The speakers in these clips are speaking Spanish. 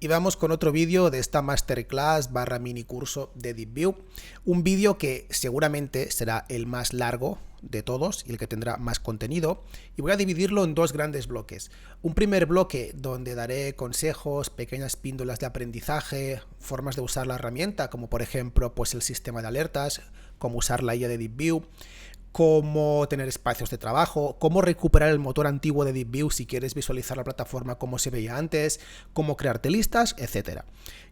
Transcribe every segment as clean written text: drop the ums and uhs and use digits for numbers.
Y vamos con otro vídeo de esta masterclass barra mini curso de DeepView. Un vídeo que seguramente será el más largo de todos y el que tendrá más contenido. Y voy a dividirlo en dos grandes bloques. Un primer bloque donde daré consejos, pequeñas píndolas de aprendizaje, formas de usar la herramienta, como por ejemplo pues el sistema de alertas, cómo usar la IA de DeepView, cómo tener espacios de trabajo, cómo recuperar el motor antiguo de DeepView si quieres visualizar la plataforma como se veía antes, cómo crearte listas, etc.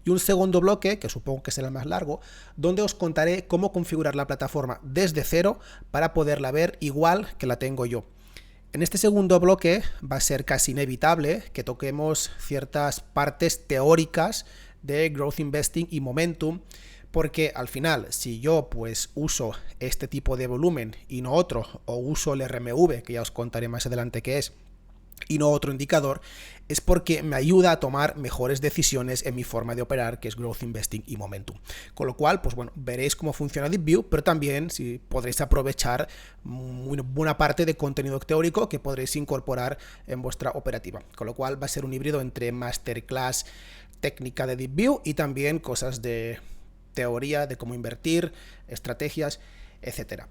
Y un segundo bloque, que supongo que será el más largo, donde os contaré cómo configurar la plataforma desde cero para poderla ver igual que la tengo yo. En este segundo bloque va a ser casi inevitable que toquemos ciertas partes teóricas de Growth Investing y Momentum, porque al final, si yo pues uso este tipo de volumen y no otro, o uso el RMV, que ya os contaré más adelante qué es, y no otro indicador, es porque me ayuda a tomar mejores decisiones en mi forma de operar, que es Growth Investing y Momentum. Con lo cual, pues bueno, veréis cómo funciona DeepView, pero también si podréis aprovechar una buena parte de contenido teórico que podréis incorporar en vuestra operativa. Con lo cual va a ser un híbrido entre masterclass técnica de DeepView y también cosas de teoría de cómo invertir, estrategias, etcétera.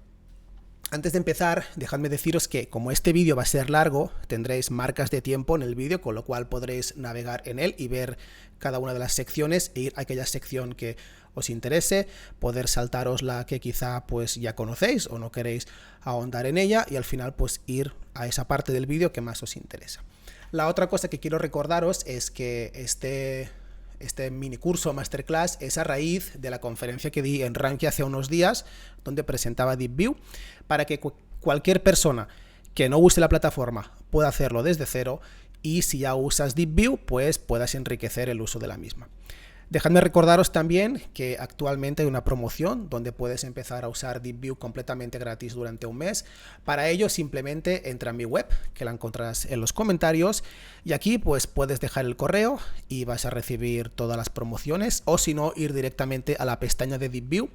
Antes de empezar, dejadme deciros que como este vídeo va a ser largo, tendréis marcas de tiempo en el vídeo, con lo cual podréis navegar en él y ver cada una de las secciones e ir a aquella sección que os interese, poder saltaros la que quizá pues ya conocéis o no queréis ahondar en ella y al final pues ir a esa parte del vídeo que más os interesa. La otra cosa que quiero recordaros es que este mini curso masterclass es a raíz de la conferencia que di en Rankia hace unos días, donde presentaba DeepView, para que cualquier persona que no use la plataforma pueda hacerlo desde cero y si ya usas DeepView, pues puedas enriquecer el uso de la misma. Dejadme recordaros también que actualmente hay una promoción donde puedes empezar a usar DeepView completamente gratis durante un mes. Para ello simplemente entra a mi web, que la encontrarás en los comentarios, y aquí pues puedes dejar el correo y vas a recibir todas las promociones, o si no, ir directamente a la pestaña de DeepView,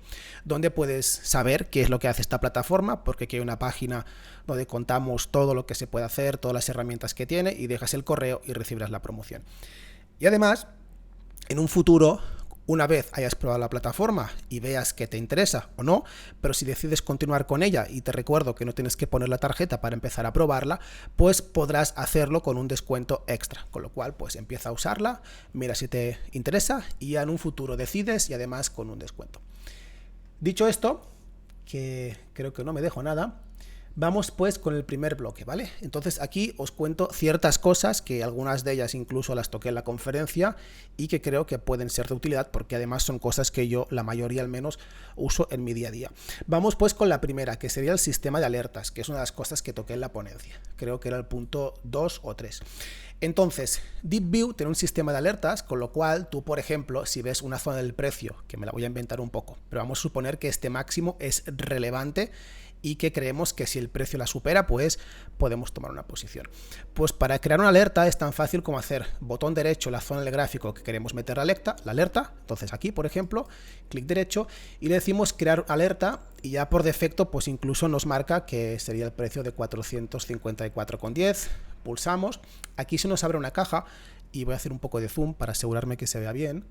donde puedes saber qué es lo que hace esta plataforma, porque aquí hay una página donde contamos todo lo que se puede hacer, todas las herramientas que tiene, y dejas el correo y recibirás la promoción. Y además, en un futuro, una vez hayas probado la plataforma y veas que te interesa o no, pero si decides continuar con ella, y te recuerdo que no tienes que poner la tarjeta para empezar a probarla, pues podrás hacerlo con un descuento extra, con lo cual pues empieza a usarla, mira si te interesa y ya en un futuro decides y además con un descuento. Dicho esto, que creo que no me dejo nada, vamos pues con el primer bloque, ¿vale? Entonces aquí os cuento ciertas cosas que algunas de ellas incluso las toqué en la conferencia y que creo que pueden ser de utilidad porque además son cosas que yo, la mayoría al menos, uso en mi día a día. Vamos pues con la primera, que sería el sistema de alertas, que es una de las cosas que toqué en la ponencia. Creo que era el punto 2 o 3. Entonces, DeepView tiene un sistema de alertas, con lo cual tú, por ejemplo, si ves una zona del precio, que me la voy a inventar un poco, pero vamos a suponer que este máximo es relevante y que creemos que si el precio la supera, pues podemos tomar una posición. Pues para crear una alerta es tan fácil como hacer botón derecho en la zona del gráfico que queremos meter la alerta. Entonces aquí, por ejemplo, clic derecho y le decimos crear alerta y ya por defecto pues incluso nos marca que sería el precio de 454,10. Pulsamos. Aquí se nos abre una caja y voy a hacer un poco de zoom para asegurarme que se vea bien.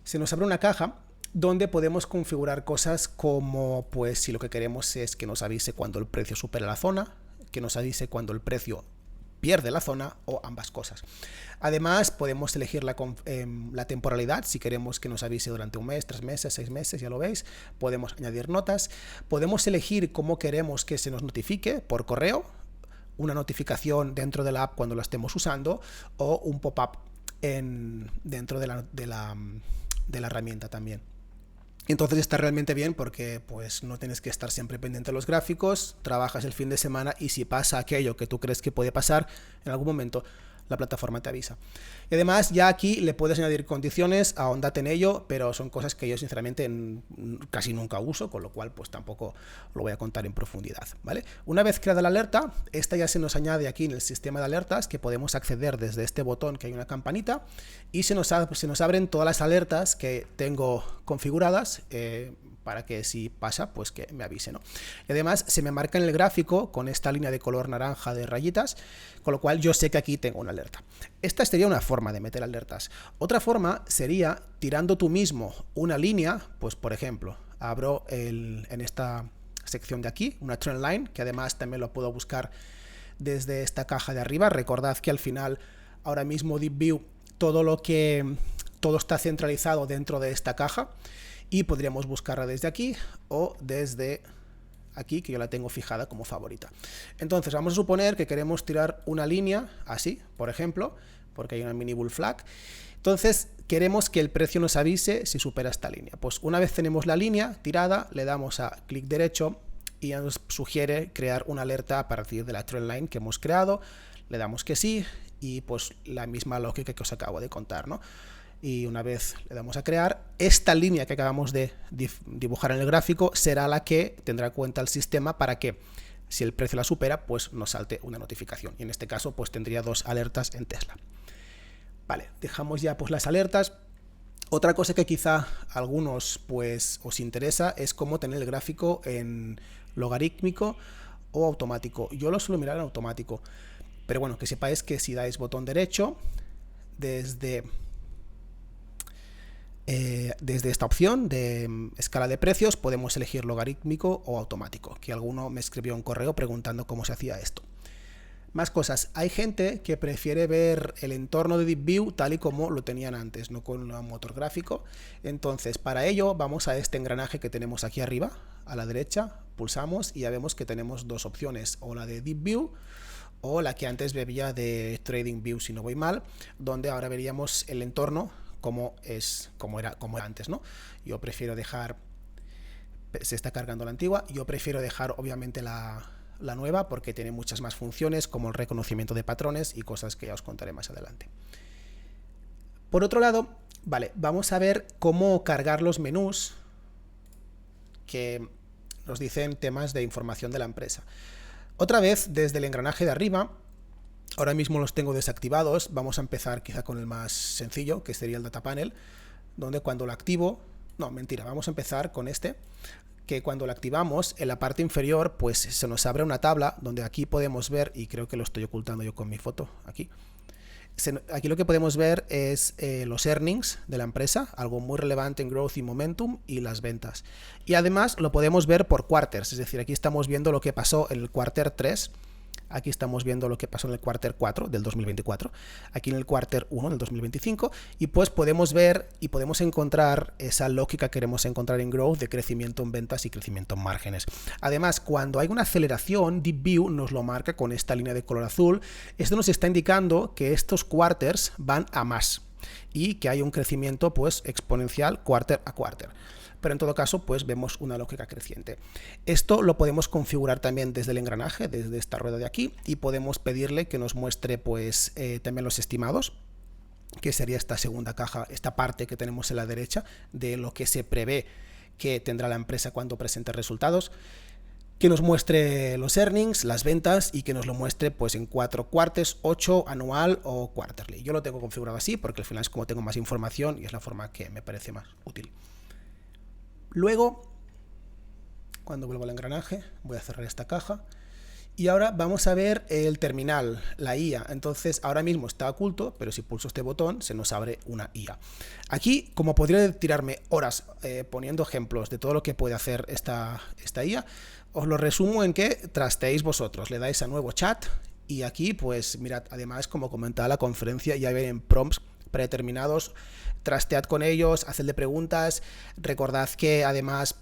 Se nos abre una caja donde podemos configurar cosas como, pues si lo que queremos es que nos avise cuando el precio supera la zona, que nos avise cuando el precio pierde la zona o ambas cosas. Además, podemos elegir la temporalidad, si queremos que nos avise durante un mes, 3 meses, 6 meses, ya lo veis. Podemos añadir notas. Podemos elegir cómo queremos que se nos notifique por correo, una notificación dentro de la app cuando la estemos usando o un pop-up dentro de la herramienta también. Entonces está realmente bien porque pues no tienes que estar siempre pendiente de los gráficos, trabajas el fin de semana y si pasa aquello que tú crees que puede pasar en algún momento, la plataforma te avisa. Y además ya aquí le puedes añadir condiciones, ahóndate en ello, pero son cosas que yo sinceramente casi nunca uso, con lo cual pues tampoco lo voy a contar en profundidad, ¿vale? Una vez creada la alerta, esta ya se nos añade aquí en el sistema de alertas, que podemos acceder desde este botón que hay una campanita, y se nos abren todas las alertas que tengo configuradas, para que si pasa, pues que me avise, ¿no? Y además se me marca en el gráfico con esta línea de color naranja de rayitas, con lo cual yo sé que aquí tengo una alerta. Esta sería una forma de meter alertas. Otra forma sería tirando tú mismo una línea, pues por ejemplo, abro en esta sección de aquí, una trend line, que además también lo puedo buscar desde esta caja de arriba. Recordad que al final, ahora mismo DeepView, todo está centralizado dentro de esta caja y podríamos buscarla desde aquí o desde aquí, que yo la tengo fijada como favorita. Entonces vamos a suponer que queremos tirar una línea así, por ejemplo, porque hay una mini bull flag. Entonces queremos que el precio nos avise si supera esta línea. Pues una vez tenemos la línea tirada, le damos a clic derecho y ya nos sugiere crear una alerta a partir de la trend line que hemos creado. Le damos que sí y pues la misma lógica que os acabo de contar, ¿no? Y una vez le damos a crear, esta línea que acabamos de dibujar en el gráfico será la que tendrá en cuenta el sistema para que si el precio la supera, pues nos salte una notificación. Y en este caso, pues tendría dos alertas en Tesla. Vale, dejamos ya pues las alertas. Otra cosa que quizá a algunos pues os interesa es cómo tener el gráfico en logarítmico o automático. Yo lo suelo mirar en automático, pero bueno, que sepáis que si dais botón derecho desde esta opción de escala de precios podemos elegir logarítmico o automático, que alguno me escribió un correo preguntando cómo se hacía esto. Más cosas, hay gente que prefiere ver el entorno de DeepView tal y como lo tenían antes, no con un motor gráfico. Entonces, para ello vamos a este engranaje que tenemos aquí arriba, a la derecha, pulsamos y ya vemos que tenemos dos opciones, o la de DeepView o la que antes veía de TradingView, si no voy mal, donde ahora veríamos el entorno como era antes, ¿no? Yo prefiero dejar, se está cargando la antigua, yo prefiero dejar obviamente la nueva porque tiene muchas más funciones como el reconocimiento de patrones y cosas que ya os contaré más adelante. Por otro lado, vale, vamos a ver cómo cargar los menús que nos dicen temas de información de la empresa. Otra vez, desde el engranaje de arriba, ahora mismo los tengo desactivados. Vamos a empezar quizá con el más sencillo, que sería el Data Panel, donde cuando lo activo, no, mentira, vamos a empezar con este, que cuando lo activamos, en la parte inferior, pues se nos abre una tabla donde aquí podemos ver, y creo que lo estoy ocultando yo con mi foto, aquí lo que podemos ver es los earnings de la empresa, algo muy relevante en growth y momentum, y las ventas. Y además lo podemos ver por quarters, es decir, aquí estamos viendo lo que pasó en el quarter 3, aquí estamos viendo lo que pasó en el quarter 4 del 2024, aquí en el quarter 1 del 2025, y pues podemos ver y podemos encontrar esa lógica que queremos encontrar en growth de crecimiento en ventas y crecimiento en márgenes. Además, cuando hay una aceleración, DeepView nos lo marca con esta línea de color azul. Esto nos está indicando que estos quarters van a más y que hay un crecimiento pues exponencial quarter a quarter. Pero en todo caso, pues vemos una lógica creciente. Esto lo podemos configurar también desde el engranaje, desde esta rueda de aquí, y podemos pedirle que nos muestre pues también los estimados, que sería esta segunda caja, esta parte que tenemos en la derecha, de lo que se prevé que tendrá la empresa cuando presente resultados, que nos muestre los earnings, las ventas, y que nos lo muestre pues en 4 quarters, 8, anual o quarterly. Yo lo tengo configurado así porque al final es como tengo más información y es la forma que me parece más útil. Luego, cuando vuelvo al engranaje, voy a cerrar esta caja y ahora vamos a ver el terminal, la IA. Entonces ahora mismo está oculto, pero si pulso este botón se nos abre una IA. Aquí, como podría tirarme horas poniendo ejemplos de todo lo que puede hacer esta IA, os lo resumo en que trasteéis vosotros, le dais a nuevo chat y aquí pues mirad, además como comentaba la conferencia, ya ven prompts predeterminados, trastead con ellos, hacedle preguntas, recordad que además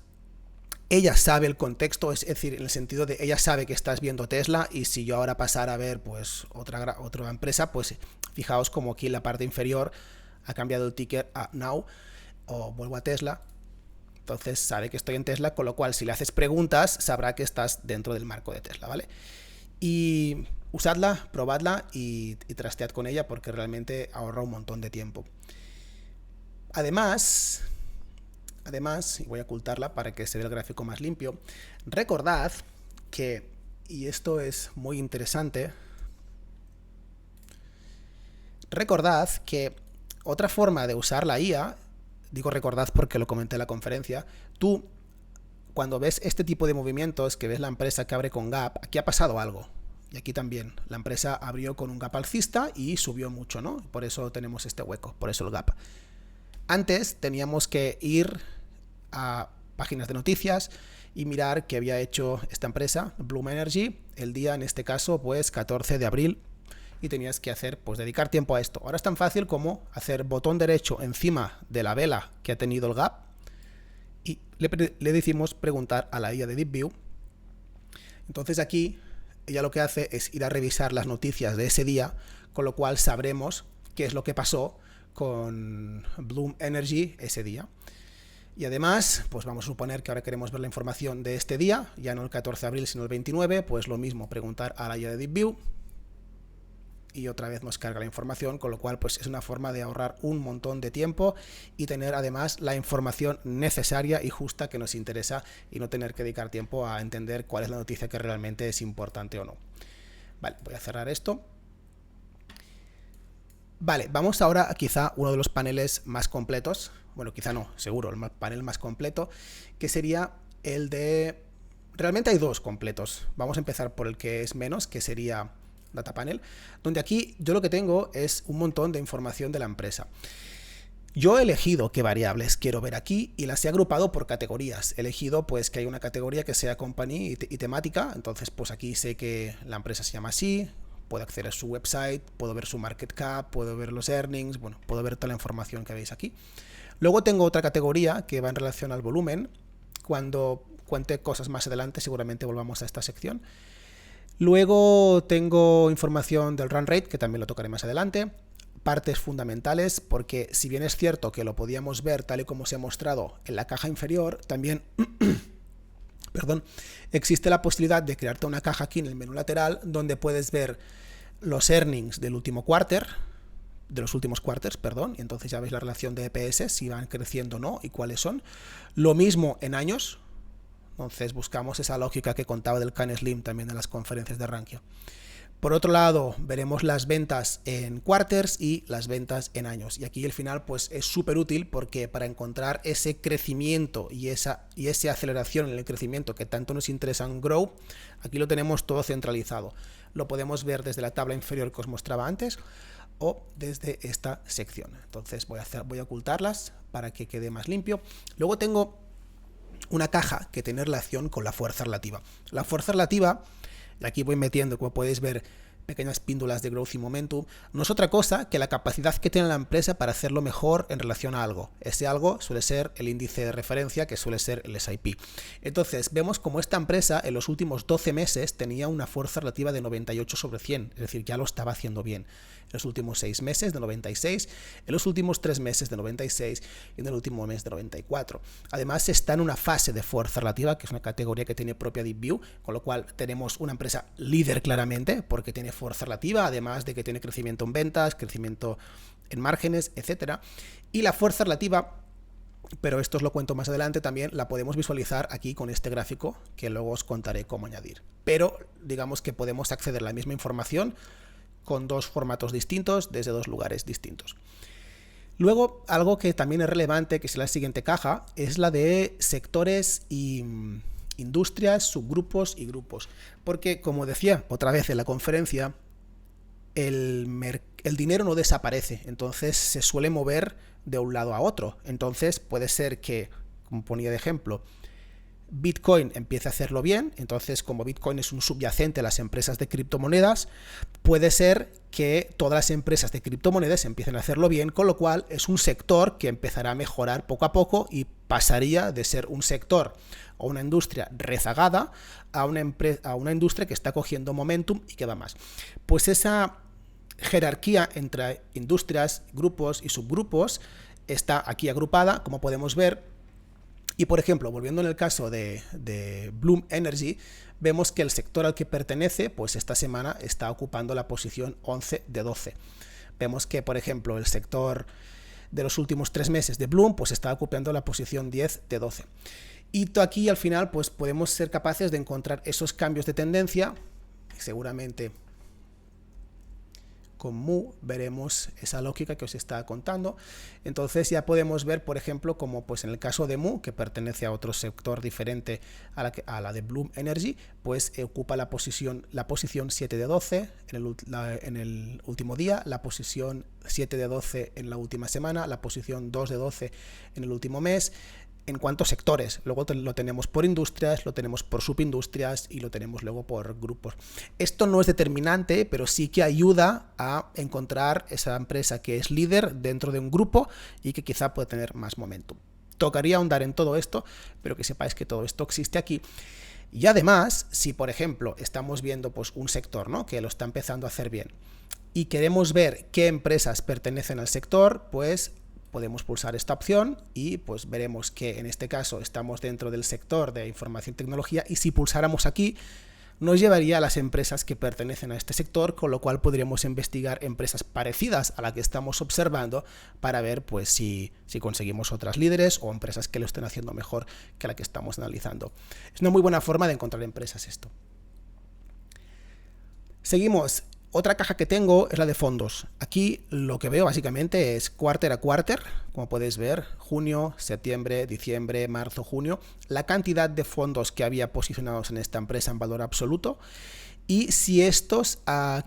ella sabe el contexto, es decir, en el sentido de ella sabe que estás viendo Tesla, y si yo ahora pasara a ver pues otra empresa, pues fijaos como aquí en la parte inferior ha cambiado el ticker a Now o vuelvo a Tesla, entonces sabe que estoy en Tesla, con lo cual si le haces preguntas sabrá que estás dentro del marco de Tesla, ¿vale? Y usadla, probadla y trastead con ella porque realmente ahorra un montón de tiempo. Además, y voy a ocultarla para que se vea el gráfico más limpio, recordad que, y esto es muy interesante, recordad que otra forma de usar la IA, digo recordad porque lo comenté en la conferencia, tú cuando ves este tipo de movimientos, que ves la empresa que abre con gap, aquí ha pasado algo. Y aquí también, la empresa abrió con un gap alcista y subió mucho, ¿no? Por eso tenemos este hueco, por eso el gap. Antes teníamos que ir a páginas de noticias y mirar qué había hecho esta empresa, Bloom Energy, el día, en este caso, pues 14 de abril, y tenías que hacer, pues dedicar tiempo a esto. Ahora es tan fácil como hacer botón derecho encima de la vela que ha tenido el gap y le decimos preguntar a la IA de DeepView. Entonces aquí ella lo que hace es ir a revisar las noticias de ese día, con lo cual sabremos qué es lo que pasó con Bloom Energy ese día. Y además, pues vamos a suponer que ahora queremos ver la información de este día, ya no el 14 de abril, sino el 29, pues lo mismo, preguntar a la IA de DeepView y otra vez nos carga la información, con lo cual pues es una forma de ahorrar un montón de tiempo y tener además la información necesaria y justa que nos interesa y no tener que dedicar tiempo a entender cuál es la noticia que realmente es importante o no. Vale, voy a cerrar esto. Vale, vamos ahora a quizá uno de los paneles más completos, bueno, quizá no, seguro, el panel más completo, que sería el de... Realmente hay dos completos. Vamos a empezar por el que es menos, que sería Data Panel, donde aquí yo lo que tengo es un montón de información de la empresa. Yo he elegido qué variables quiero ver aquí y las he agrupado por categorías. He elegido pues que hay una categoría que sea company y temática, entonces pues aquí sé que la empresa se llama así, puedo acceder a su website, puedo ver su market cap, puedo ver los earnings, bueno, puedo ver toda la información que veis aquí. Luego tengo otra categoría que va en relación al volumen. Cuando cuente cosas más adelante seguramente volvamos a esta sección. Luego tengo información del run rate, que también lo tocaré más adelante. Partes fundamentales, porque si bien es cierto que lo podíamos ver tal y como se ha mostrado en la caja inferior, también perdón, existe la posibilidad de crearte una caja aquí en el menú lateral donde puedes ver los earnings del último quarter, de los últimos quarters, perdón, y entonces ya veis la relación de EPS, si van creciendo o no y cuáles son. Lo mismo en años. Entonces buscamos esa lógica que contaba del Can Slim también en las conferencias de Rankia. Por otro lado, veremos las ventas en quarters y las ventas en años. Y aquí al final pues es súper útil porque para encontrar ese crecimiento y esa aceleración en el crecimiento que tanto nos interesa en Grow, aquí lo tenemos todo centralizado. Lo podemos ver desde la tabla inferior que os mostraba antes o desde esta sección. Entonces voy a ocultarlas para que quede más limpio. Luego tengo una caja que tiene relación con la fuerza relativa. La fuerza relativa, aquí voy metiendo, como podéis ver, pequeñas píndulas de growth y momentum, no es otra cosa que la capacidad que tiene la empresa para hacerlo mejor en relación a algo. Ese algo suele ser el índice de referencia, que suele ser el S&P. Entonces, vemos como esta empresa en los últimos 12 meses tenía una fuerza relativa de 98 sobre 100, es decir, ya lo estaba haciendo bien. En los últimos 6 meses de 96, en los últimos 3 meses de 96 y en el último mes de 94. Además, está en una fase de fuerza relativa, que es una categoría que tiene propia DeepView, con lo cual tenemos una empresa líder claramente, porque tiene fuerza relativa, además de que tiene crecimiento en ventas, crecimiento en márgenes, etcétera. Y la fuerza relativa, pero esto os lo cuento más adelante, también la podemos visualizar aquí con este gráfico, que luego os contaré cómo añadir. Pero digamos que podemos acceder a la misma información con dos formatos distintos desde dos lugares distintos. Luego, algo que también es relevante, que es la siguiente caja, es la de sectores y industrias, subgrupos y grupos. Porque, como decía otra vez en la conferencia, el dinero no desaparece, entonces se suele mover de un lado a otro. Entonces puede ser que, como ponía de ejemplo, Bitcoin empiece a hacerlo bien, entonces como Bitcoin es un subyacente a las empresas de criptomonedas, puede ser que todas las empresas de criptomonedas empiecen a hacerlo bien, con lo cual es un sector que empezará a mejorar poco a poco y pasaría de ser un sector o una industria rezagada a una industria que está cogiendo momentum y que va más. Pues esa jerarquía entre industrias, grupos y subgrupos está aquí agrupada, como podemos ver. Y por ejemplo, volviendo en el caso de Bloom Energy, vemos que el sector al que pertenece, pues esta semana está ocupando la posición 11 de 12. Vemos que, por ejemplo, el sector de los últimos 3 meses de Bloom, pues está ocupando la posición 10 de 12. Y aquí al final, pues podemos ser capaces de encontrar esos cambios de tendencia, seguramente con Mu veremos esa lógica que os estaba contando. Entonces ya podemos ver, por ejemplo, como pues en el caso de Mu, que pertenece a otro sector diferente a la de Bloom Energy, pues ocupa la posición 7 de 12 en el último día, la posición 7 de 12 en la última semana, la posición 2 de 12 en el último mes. En cuanto a sectores, luego lo tenemos por industrias, lo tenemos por subindustrias y lo tenemos luego por grupos. Esto no es determinante, pero sí que ayuda a encontrar esa empresa que es líder dentro de un grupo y que quizá puede tener más momentum. Tocaría ahondar en todo esto, pero que sepáis que todo esto existe aquí. Y además, si por ejemplo estamos viendo pues, un sector, ¿no?, que lo está empezando a hacer bien y queremos ver qué empresas pertenecen al sector, pues podemos pulsar esta opción y pues veremos que en este caso estamos dentro del sector de información y tecnología, y si pulsáramos aquí nos llevaría a las empresas que pertenecen a este sector, con lo cual podríamos investigar empresas parecidas a la que estamos observando para ver pues si conseguimos otras líderes o empresas que lo estén haciendo mejor que la que estamos analizando. Es una muy buena forma de encontrar empresas esto. Seguimos. Otra caja que tengo es la de fondos. Aquí lo que veo básicamente es quarter a quarter, como podéis ver, junio, septiembre, diciembre, marzo, junio, la cantidad de fondos que había posicionados en esta empresa en valor absoluto y si estos,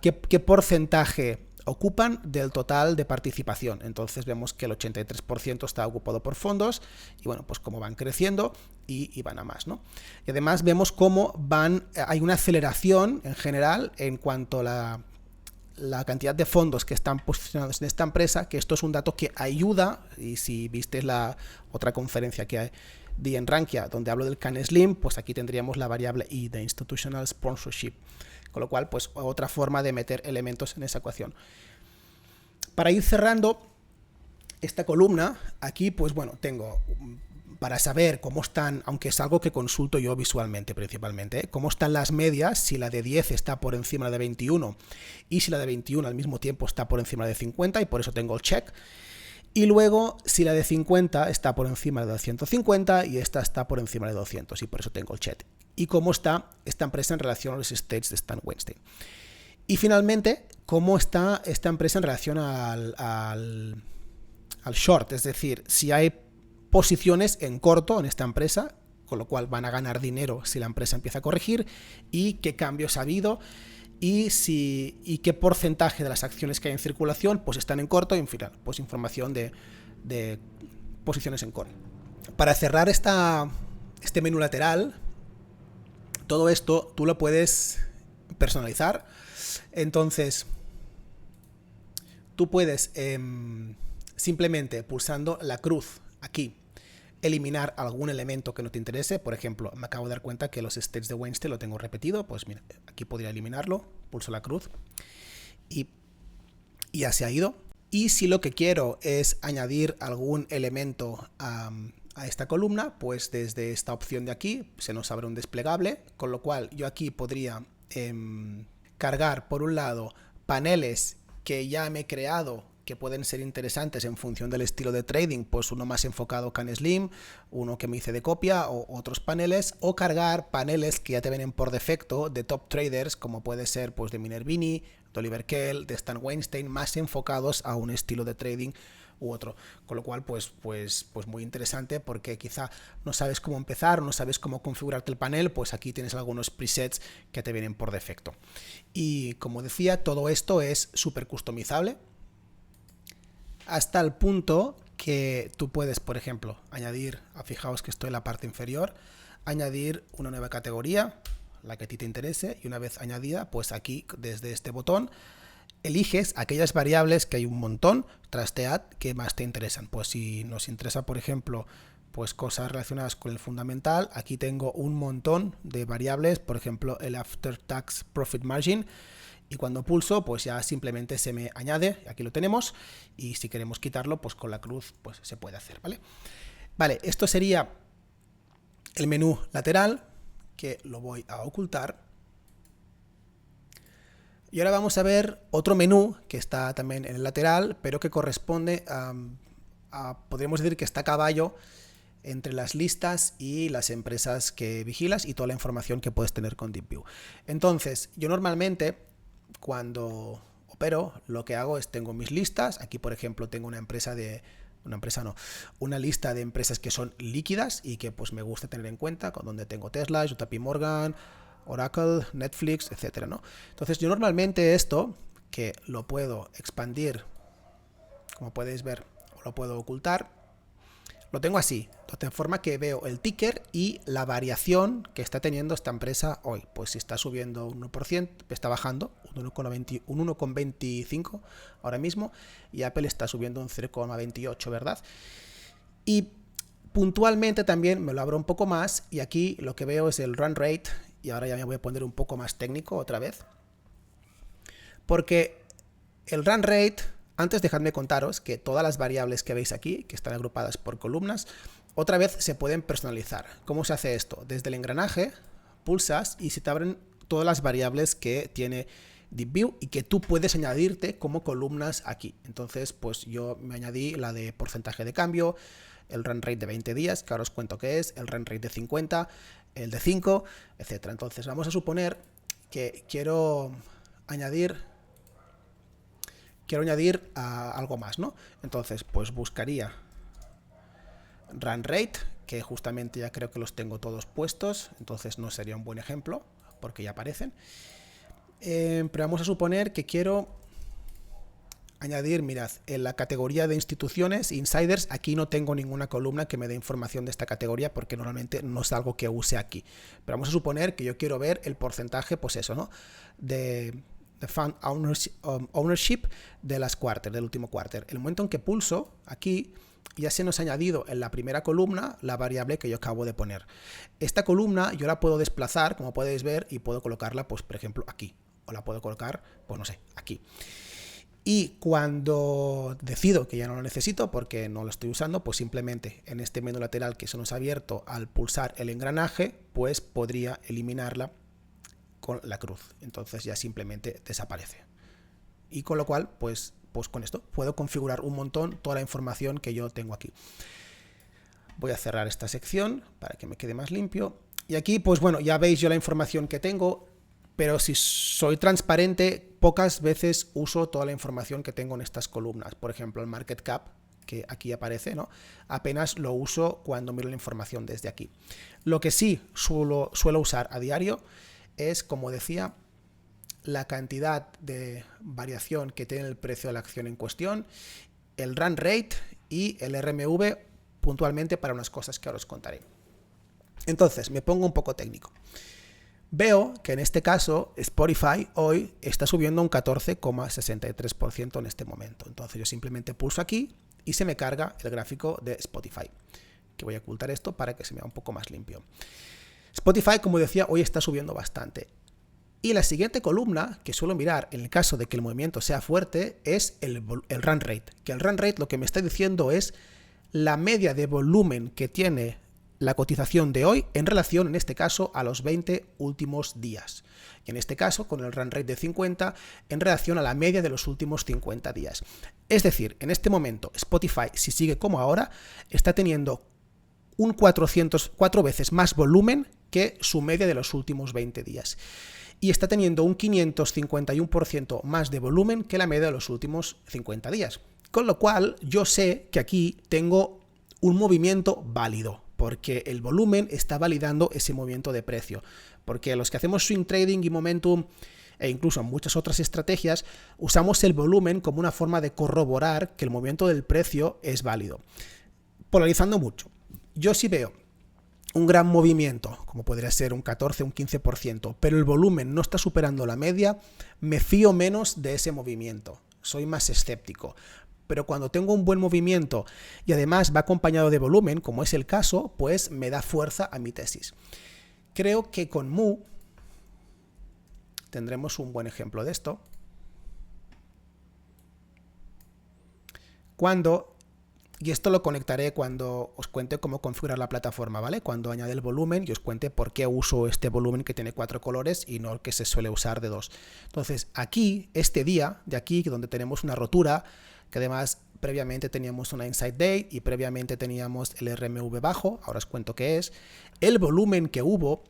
qué porcentaje ocupan del total de participación. Entonces vemos que el 83% está ocupado por fondos y bueno, pues cómo van creciendo y van a más, ¿no? Y además vemos cómo hay una aceleración en general en cuanto a la cantidad de fondos que están posicionados en esta empresa, que esto es un dato que ayuda, y si visteis la otra conferencia que di en Rankia, donde hablo del Can Slim, pues aquí tendríamos la variable I de Institutional Sponsorship, con lo cual, pues otra forma de meter elementos en esa ecuación. Para ir cerrando esta columna, aquí, pues bueno, tengo para saber cómo están, aunque es algo que consulto yo visualmente principalmente, cómo están las medias, si la de 10 está por encima de 21 y si la de 21 al mismo tiempo está por encima de 50, y por eso tengo el check. Y luego si la de 50 está por encima de 150 y esta está por encima de 200, y por eso tengo el check. Y cómo está esta empresa en relación a los states de Stan Weinstein. Y finalmente, cómo está esta empresa en relación al short, es decir, si hay posiciones en corto en esta empresa, con lo cual van a ganar dinero si la empresa empieza a corregir, y qué cambios ha habido y qué porcentaje de las acciones que hay en circulación pues están en corto, y en final pues información de posiciones en corto. Para cerrar este menú lateral, todo esto tú lo puedes personalizar. Entonces tú puedes simplemente pulsando la cruz aquí eliminar algún elemento que no te interese. Por ejemplo, me acabo de dar cuenta que los states de Weinstein lo tengo repetido, pues mira, aquí podría eliminarlo, pulso la cruz y ya se ha ido. Y si lo que quiero es añadir algún elemento a esta columna, pues desde esta opción de aquí se nos abre un desplegable, con lo cual yo aquí podría cargar por un lado paneles que ya me he creado, que pueden ser interesantes en función del estilo de trading, pues uno más enfocado Can Slim, uno que me hice de copia o otros paneles, o cargar paneles que ya te vienen por defecto de top traders, como puede ser pues de Minervini, de Oliver Kell, de Stan Weinstein, más enfocados a un estilo de trading u otro, con lo cual pues muy interesante, porque quizá no sabes cómo empezar, no sabes cómo configurarte el panel, pues aquí tienes algunos presets que te vienen por defecto. Y como decía, todo esto es súper customizable, hasta el punto que tú puedes, por ejemplo, añadir, fijaos que estoy en la parte inferior, añadir una nueva categoría, la que a ti te interese, y una vez añadida, pues aquí desde este botón eliges aquellas variables, que hay un montón, trastead, que más te interesan. Pues si nos interesa, por ejemplo, pues cosas relacionadas con el fundamental, aquí tengo un montón de variables, por ejemplo el After Tax Profit Margin, y cuando pulso pues ya simplemente se me añade, aquí lo tenemos, y si queremos quitarlo pues con la cruz pues se puede hacer, ¿vale? Esto sería el menú lateral, que lo voy a ocultar. Y ahora vamos a ver otro menú que está también en el lateral, pero que corresponde podríamos decir que está a caballo entre las listas y las empresas que vigilas y toda la información que puedes tener con DeepView. Entonces, yo normalmente cuando Pero lo que hago es tengo mis listas. Aquí, por ejemplo, tengo una lista de empresas que son líquidas y que pues me gusta tener en cuenta, con donde tengo Tesla, JP Morgan, Oracle, Netflix, etcétera, ¿no? Entonces yo normalmente esto, que lo puedo expandir, como podéis ver, o lo puedo ocultar, lo tengo así, de forma que veo el ticker y la variación que está teniendo esta empresa hoy. Pues si está subiendo un 1%, está bajando un 1,25 ahora mismo, y Apple está subiendo un 0,28, ¿verdad? Y puntualmente también me lo abro un poco más, y aquí lo que veo es el run rate, y ahora ya me voy a poner un poco más técnico otra vez, porque el run rate, antes dejadme contaros que todas las variables que veis aquí, que están agrupadas por columnas, otra vez se pueden personalizar. ¿Cómo se hace esto? Desde el engranaje pulsas y se te abren todas las variables que tiene DeepView y que tú puedes añadirte como columnas aquí. Entonces, pues yo me añadí la de porcentaje de cambio, el run rate de 20 días, que ahora os cuento qué es, el run rate de 50, el de 5, etc. Entonces vamos a suponer que quiero añadir a algo más, ¿no? Entonces, pues buscaría run rate, que justamente ya creo que los tengo todos puestos, entonces no sería un buen ejemplo, porque ya aparecen. Pero vamos a suponer que quiero añadir, mirad, en la categoría de instituciones, insiders, aquí no tengo ninguna columna que me dé información de esta categoría porque normalmente no es algo que use aquí. Pero vamos a suponer que yo quiero ver el porcentaje, pues eso, ¿no? De fund ownership de las quarter, del último quarter. El momento en que pulso aquí, ya se nos ha añadido en la primera columna la variable que yo acabo de poner. Esta columna yo la puedo desplazar, como podéis ver, y puedo colocarla, pues por ejemplo, aquí. O la puedo colocar, pues no sé, aquí. Y cuando decido que ya no lo necesito porque no lo estoy usando, pues simplemente en este menú lateral que se nos ha abierto al pulsar el engranaje, pues podría eliminarla con la cruz. Entonces ya simplemente desaparece. Y con lo cual, pues con esto puedo configurar un montón toda la información que yo tengo aquí. Voy a cerrar esta sección para que me quede más limpio. Y aquí, pues bueno, ya veis yo la información que tengo. Pero si soy transparente, pocas veces uso toda la información que tengo en estas columnas. Por ejemplo, el market cap, que aquí aparece, ¿no? Apenas lo uso cuando miro la información desde aquí. Lo que sí suelo usar a diario es, como decía, la cantidad de variación que tiene el precio de la acción en cuestión, el run rate y el RMV puntualmente para unas cosas que ahora os contaré. Entonces, me pongo un poco técnico. Veo que en este caso Spotify hoy está subiendo un 14,63% en este momento. Entonces yo simplemente pulso aquí y se me carga el gráfico de Spotify. Que voy a ocultar esto para que se me vea un poco más limpio. Spotify, como decía, hoy está subiendo bastante. Y la siguiente columna que suelo mirar en el caso de que el movimiento sea fuerte es el run rate. Que el run rate lo que me está diciendo es la media de volumen que tiene la cotización de hoy en relación, en este caso, a los 20 últimos días. Y en este caso, con el run rate de 50, en relación a la media de los últimos 50 días. Es decir, en este momento, Spotify, si sigue como ahora, está teniendo un 4 veces más volumen que su media de los últimos 20 días. Y está teniendo un 551% más de volumen que la media de los últimos 50 días. Con lo cual, yo sé que aquí tengo un movimiento válido, porque el volumen está validando ese movimiento de precio. Porque los que hacemos swing trading y momentum, e incluso en muchas otras estrategias, usamos el volumen como una forma de corroborar que el movimiento del precio es válido. Polarizando mucho. Yo sí veo un gran movimiento, como podría ser un 14, un 15%, pero el volumen no está superando la media, me fío menos de ese movimiento. Soy más escéptico. Pero cuando tengo un buen movimiento y además va acompañado de volumen, como es el caso, pues me da fuerza a mi tesis. Creo que con Mu tendremos un buen ejemplo de esto. Y esto lo conectaré cuando os cuente cómo configurar la plataforma, ¿vale? Cuando añade el volumen y os cuente por qué uso este volumen que tiene 4 colores y no el que se suele usar de 2. Entonces, aquí, este día de aquí, donde tenemos una rotura, que además previamente teníamos una inside day y previamente teníamos el RMV bajo, ahora os cuento qué es, el volumen que hubo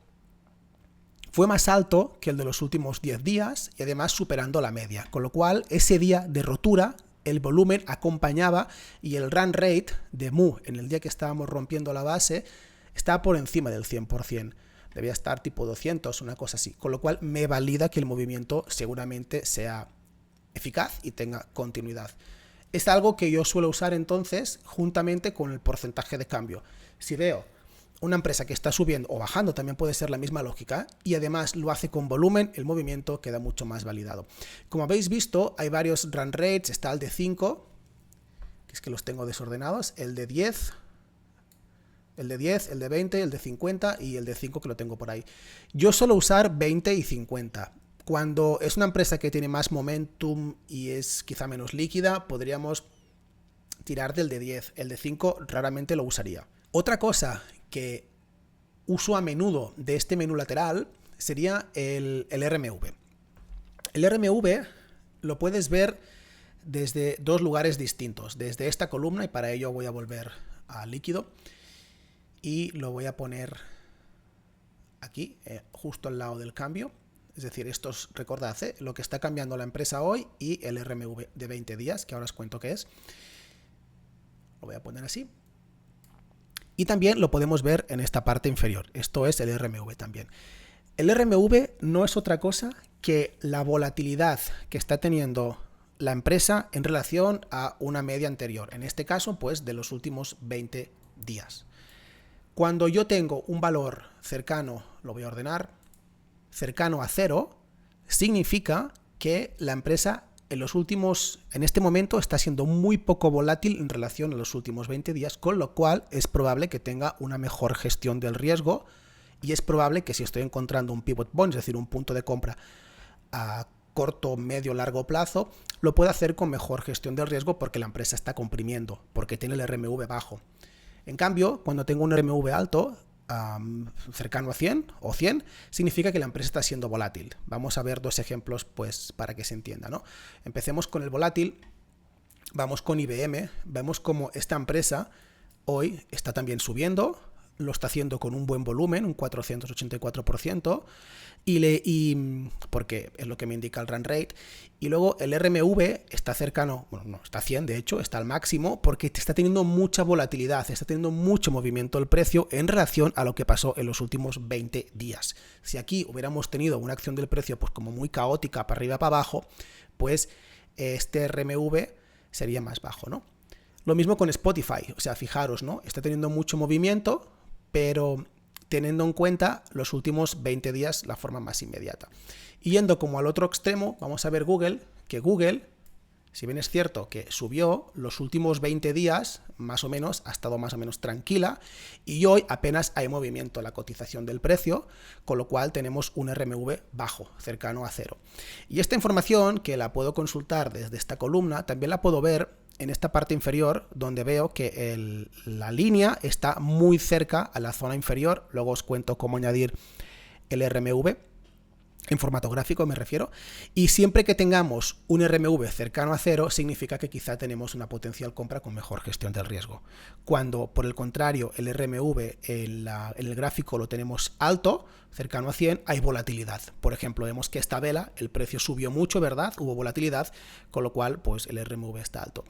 fue más alto que el de los últimos 10 días y además superando la media, con lo cual ese día de rotura el volumen acompañaba y el run rate de Mu en el día que estábamos rompiendo la base estaba por encima del 100%. Debía estar tipo 200, una cosa así. Con lo cual me valida que el movimiento seguramente sea eficaz y tenga continuidad. Es algo que yo suelo usar entonces juntamente con el porcentaje de cambio. Si veo una empresa que está subiendo o bajando, también puede ser la misma lógica, y además lo hace con volumen, el movimiento queda mucho más validado. Como habéis visto, hay varios run rates, está el de 5, que es que los tengo desordenados, el de 10, el de 20, el de 50 y el de 5 que lo tengo por ahí. Yo suelo usar 20 y 50. Cuando es una empresa que tiene más momentum y es quizá menos líquida, podríamos tirar del de 10. El de 5 raramente lo usaría. Otra cosa que uso a menudo de este menú lateral sería el RMV. El RMV lo puedes ver desde dos lugares distintos, desde esta columna, y para ello voy a volver a líquido y lo voy a poner aquí, justo al lado del cambio. Es decir, esto es, recordad, lo que está cambiando la empresa hoy y el RMV de 20 días, que ahora os cuento qué es. Lo voy a poner así. Y también lo podemos ver en esta parte inferior. Esto es el RMV también. El RMV no es otra cosa que la volatilidad que está teniendo la empresa en relación a una media anterior. En este caso, pues, de los últimos 20 días. Cuando yo tengo un valor cercano, lo voy a ordenar, cercano a 0, significa que la empresa en este momento está siendo muy poco volátil en relación a los últimos 20 días, con lo cual es probable que tenga una mejor gestión del riesgo y es probable que si estoy encontrando un pivot point, es decir, un punto de compra a corto, medio, largo plazo, lo pueda hacer con mejor gestión del riesgo porque la empresa está comprimiendo, porque tiene el RMV bajo. En cambio, cuando tengo un RMV alto, cercano a 100 o 100, significa que la empresa está siendo volátil. Vamos a ver dos ejemplos pues para que se entienda, ¿no? Empecemos con el volátil, vamos con IBM, vemos como esta empresa hoy está también subiendo, lo está haciendo con un buen volumen, un 484%, porque es lo que me indica el run rate, y luego el RMV está cercano, bueno, no, está a 100 de hecho, está al máximo, porque está teniendo mucha volatilidad, está teniendo mucho movimiento el precio en relación a lo que pasó en los últimos 20 días. Si aquí hubiéramos tenido una acción del precio pues como muy caótica, para arriba, para abajo, pues este RMV sería más bajo, ¿no? Lo mismo con Spotify, o sea, fijaros, ¿no? Está teniendo mucho movimiento, pero teniendo en cuenta los últimos 20 días, la forma más inmediata. Y yendo como al otro extremo, vamos a ver Google, que Google, si bien es cierto que subió los últimos 20 días, más o menos, ha estado más o menos tranquila, y hoy apenas hay movimiento en la cotización del precio, con lo cual tenemos un RMV bajo, cercano a 0. Y esta información, que la puedo consultar desde esta columna, también la puedo ver en esta parte inferior, donde veo que la línea está muy cerca a la zona inferior. Luego os cuento cómo añadir el RMV en formato gráfico, me refiero, y siempre que tengamos un RMV cercano a 0 significa que quizá tenemos una potencial compra con mejor gestión del riesgo. Cuando por el contrario el RMV en el gráfico lo tenemos alto, cercano a 100, hay volatilidad. Por ejemplo, vemos que esta vela, el precio subió mucho, ¿verdad? Hubo volatilidad, con lo cual pues el RMV está alto.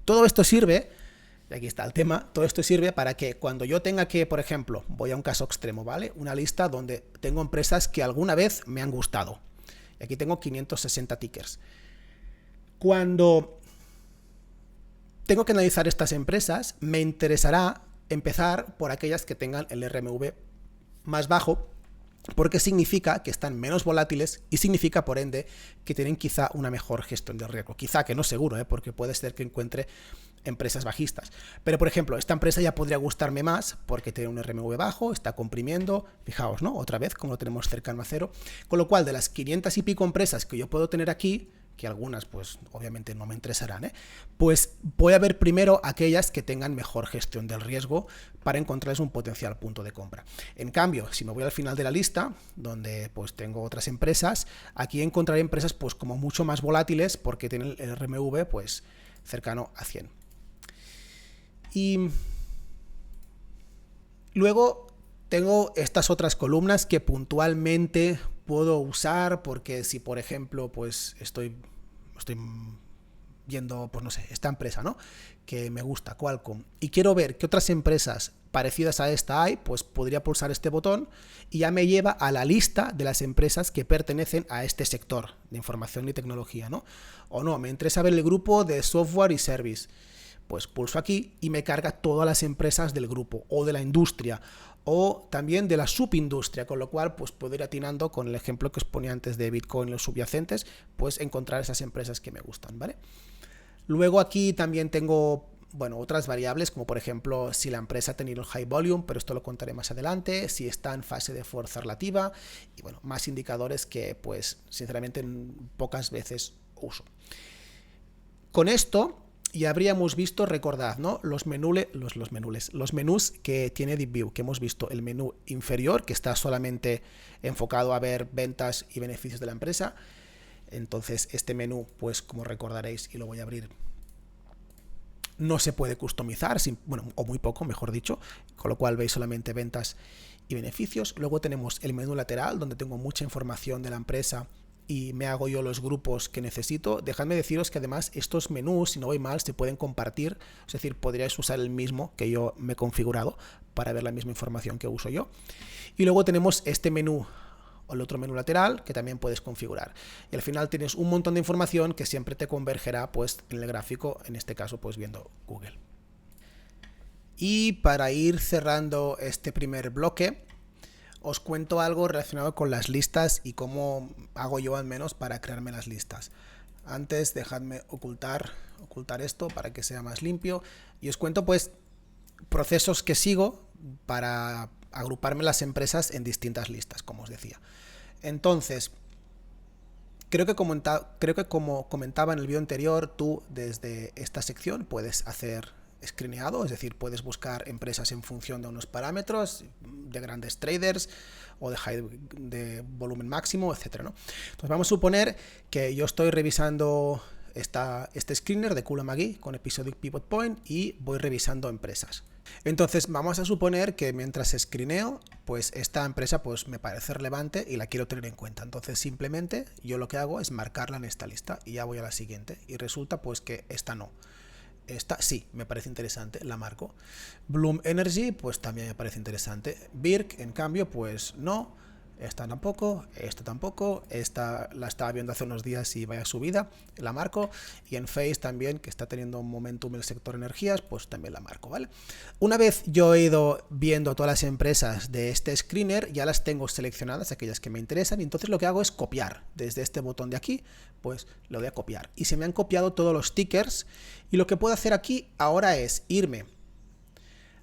Todo esto sirve, y aquí está el tema, todo esto sirve para que cuando yo tenga que, por ejemplo, voy a un caso extremo, ¿vale? Una lista donde tengo empresas que alguna vez me han gustado. Y aquí tengo 560 tickers. Cuando tengo que analizar estas empresas, me interesará empezar por aquellas que tengan el RMV más bajo, porque significa que están menos volátiles y significa, por ende, que tienen quizá una mejor gestión del riesgo. Quizá, que no seguro, porque puede ser que encuentre empresas bajistas. Pero, por ejemplo, esta empresa ya podría gustarme más porque tiene un RMV bajo, está comprimiendo, fijaos, ¿no? Otra vez, como lo tenemos cercano a 0. Con lo cual, de las 500 y pico empresas que yo puedo tener aquí, que algunas pues obviamente no me interesarán, pues voy a ver primero aquellas que tengan mejor gestión del riesgo para encontrarles un potencial punto de compra. En cambio, si me voy al final de la lista, donde pues tengo otras empresas, aquí encontraré empresas pues como mucho más volátiles porque tienen el RMV pues cercano a 100. Y luego Tengo estas otras columnas que puntualmente puedo usar porque si por ejemplo pues estoy viendo, pues no sé, esta empresa, ¿no? Que me gusta, Qualcomm, y quiero ver qué otras empresas parecidas a esta hay, pues podría pulsar este botón y ya me lleva a la lista de las empresas que pertenecen a este sector de información y tecnología, ¿no? O no, me interesa ver el grupo de software y service. Pues pulso aquí y me carga todas las empresas del grupo o de la industria o también de la subindustria, con lo cual pues puedo ir atinando con el ejemplo que os ponía antes de Bitcoin, los subyacentes, pues encontrar esas empresas que me gustan, ¿vale? Luego aquí también tengo, bueno, otras variables, como por ejemplo si la empresa ha tenido el high volume, pero esto lo contaré más adelante, si está en fase de fuerza relativa y bueno, más indicadores que pues sinceramente pocas veces uso. Con esto ya habríamos visto, recordad, ¿no? Los menús que tiene DeepView, que hemos visto el menú inferior, que está solamente enfocado a ver ventas y beneficios de la empresa. Entonces este menú, pues como recordaréis, y lo voy a abrir, no se puede customizar, bueno, o muy poco, mejor dicho, con lo cual veis solamente ventas y beneficios. Luego tenemos el menú lateral, donde tengo mucha información de la empresa y me hago yo los grupos que necesito. Dejadme deciros que además estos menús, si no voy mal, se pueden compartir, es decir, podríais usar el mismo que yo me he configurado para ver la misma información que uso yo. Y luego tenemos este menú o el otro menú lateral que también puedes configurar. Y al final tienes un montón de información que siempre te convergerá pues en el gráfico, en este caso pues viendo Google. Y para ir cerrando este primer bloque, os cuento algo relacionado con las listas y cómo hago yo al menos para crearme las listas. Antes dejadme ocultar esto para que sea más limpio y os cuento pues procesos que sigo para agruparme las empresas en distintas listas, como os decía. Entonces, creo que como comentaba en el vídeo anterior, tú desde esta sección puedes hacer screeneado, es decir, puedes buscar empresas en función de unos parámetros de grandes traders o de volumen máximo, etcétera, ¿no? Entonces vamos a suponer que yo estoy revisando este screener de Kula McGee con Episodic Pivot Point y voy revisando empresas. Entonces vamos a suponer que mientras screeneo, pues esta empresa pues me parece relevante y la quiero tener en cuenta. Entonces simplemente yo lo que hago es marcarla en esta lista y ya voy a la siguiente y resulta pues que esta no. Esta sí, me parece interesante, la marco. Bloom Energy, pues también me parece interesante. Birk, en cambio, pues no. Esta tampoco, esta la estaba viendo hace unos días y vaya subida, la marco. Y en Face también, que está teniendo un momentum en el sector energías, pues también la marco, ¿vale? Una vez yo he ido viendo todas las empresas de este screener, ya las tengo seleccionadas, aquellas que me interesan, y entonces lo que hago es copiar. Desde este botón de aquí, pues lo voy a copiar. Y se me han copiado todos los tickers, y lo que puedo hacer aquí ahora es irme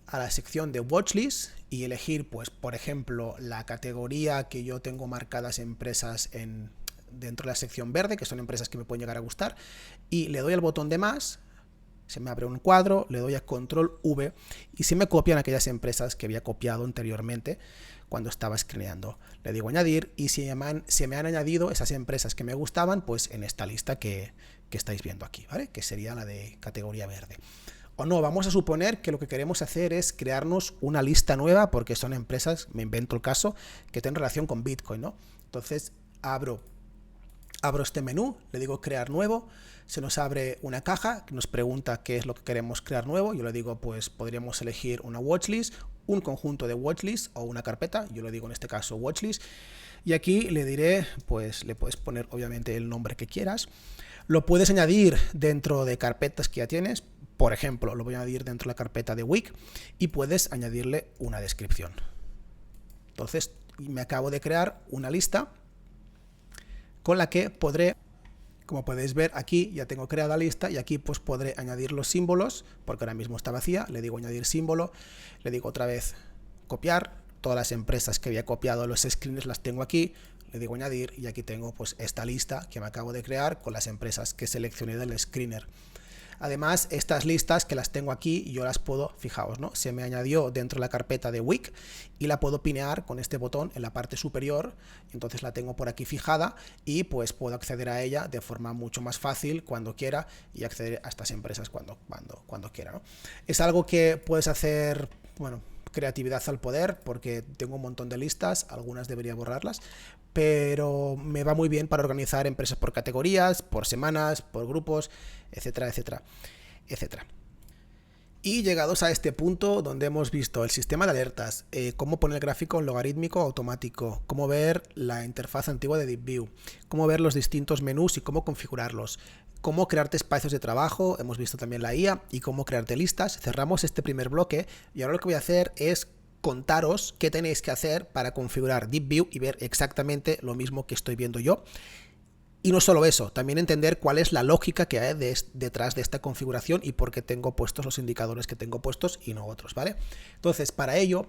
a la sección de Watchlist y elegir, pues, por ejemplo, la categoría que yo tengo marcadas empresas dentro de la sección verde, que son empresas que me pueden llegar a gustar, y le doy al botón de más, se me abre un cuadro, le doy a Control V y se me copian aquellas empresas que había copiado anteriormente cuando estaba screeneando. Le digo añadir y se me han añadido esas empresas que me gustaban, pues en esta lista que estáis viendo aquí, ¿vale? Que sería la de categoría verde. O no, vamos a suponer que lo que queremos hacer es crearnos una lista nueva porque son empresas, me invento el caso, que tienen relación con Bitcoin, ¿no? Entonces abro este menú, le digo crear nuevo, se nos abre una caja que nos pregunta qué es lo que queremos crear nuevo. Yo le digo, pues podríamos elegir una watchlist, un conjunto de watchlist o una carpeta, yo le digo en este caso watchlist, y aquí le diré, pues le puedes poner obviamente el nombre que quieras. Lo puedes añadir dentro de carpetas que ya tienes. Por ejemplo, lo voy a añadir dentro de la carpeta de Week y puedes añadirle una descripción. Entonces, me acabo de crear una lista con la que podré, como podéis ver aquí, ya tengo creada la lista y aquí pues podré añadir los símbolos, porque ahora mismo está vacía. Le digo añadir símbolo, le digo otra vez copiar. Todas las empresas que había copiado los screens las tengo aquí. Le digo añadir y aquí tengo pues esta lista que me acabo de crear con las empresas que seleccioné del screener. Además, estas listas que las tengo aquí, yo las puedo, fijaos, ¿no? Se me añadió dentro de la carpeta de Week y la puedo pinear con este botón en la parte superior. Entonces la tengo por aquí fijada y pues puedo acceder a ella de forma mucho más fácil cuando quiera y acceder a estas empresas cuando quiera, ¿no? Es algo que puedes hacer, bueno, creatividad al poder, porque tengo un montón de listas, algunas debería borrarlas, pero me va muy bien para organizar empresas por categorías, por semanas, por grupos, etcétera, etcétera, etcétera. Y llegados a este punto donde hemos visto el sistema de alertas, cómo poner el gráfico logarítmico automático, cómo ver la interfaz antigua de DeepView, cómo ver los distintos menús y cómo configurarlos, cómo crearte espacios de trabajo, hemos visto también la IA y cómo crearte listas, cerramos este primer bloque y ahora lo que voy a hacer es contaros qué tenéis que hacer para configurar DeepView y ver exactamente lo mismo que estoy viendo yo. Y no solo eso, también entender cuál es la lógica que hay detrás de esta configuración y por qué tengo puestos los indicadores que tengo puestos y no otros, ¿vale? Entonces, para ello,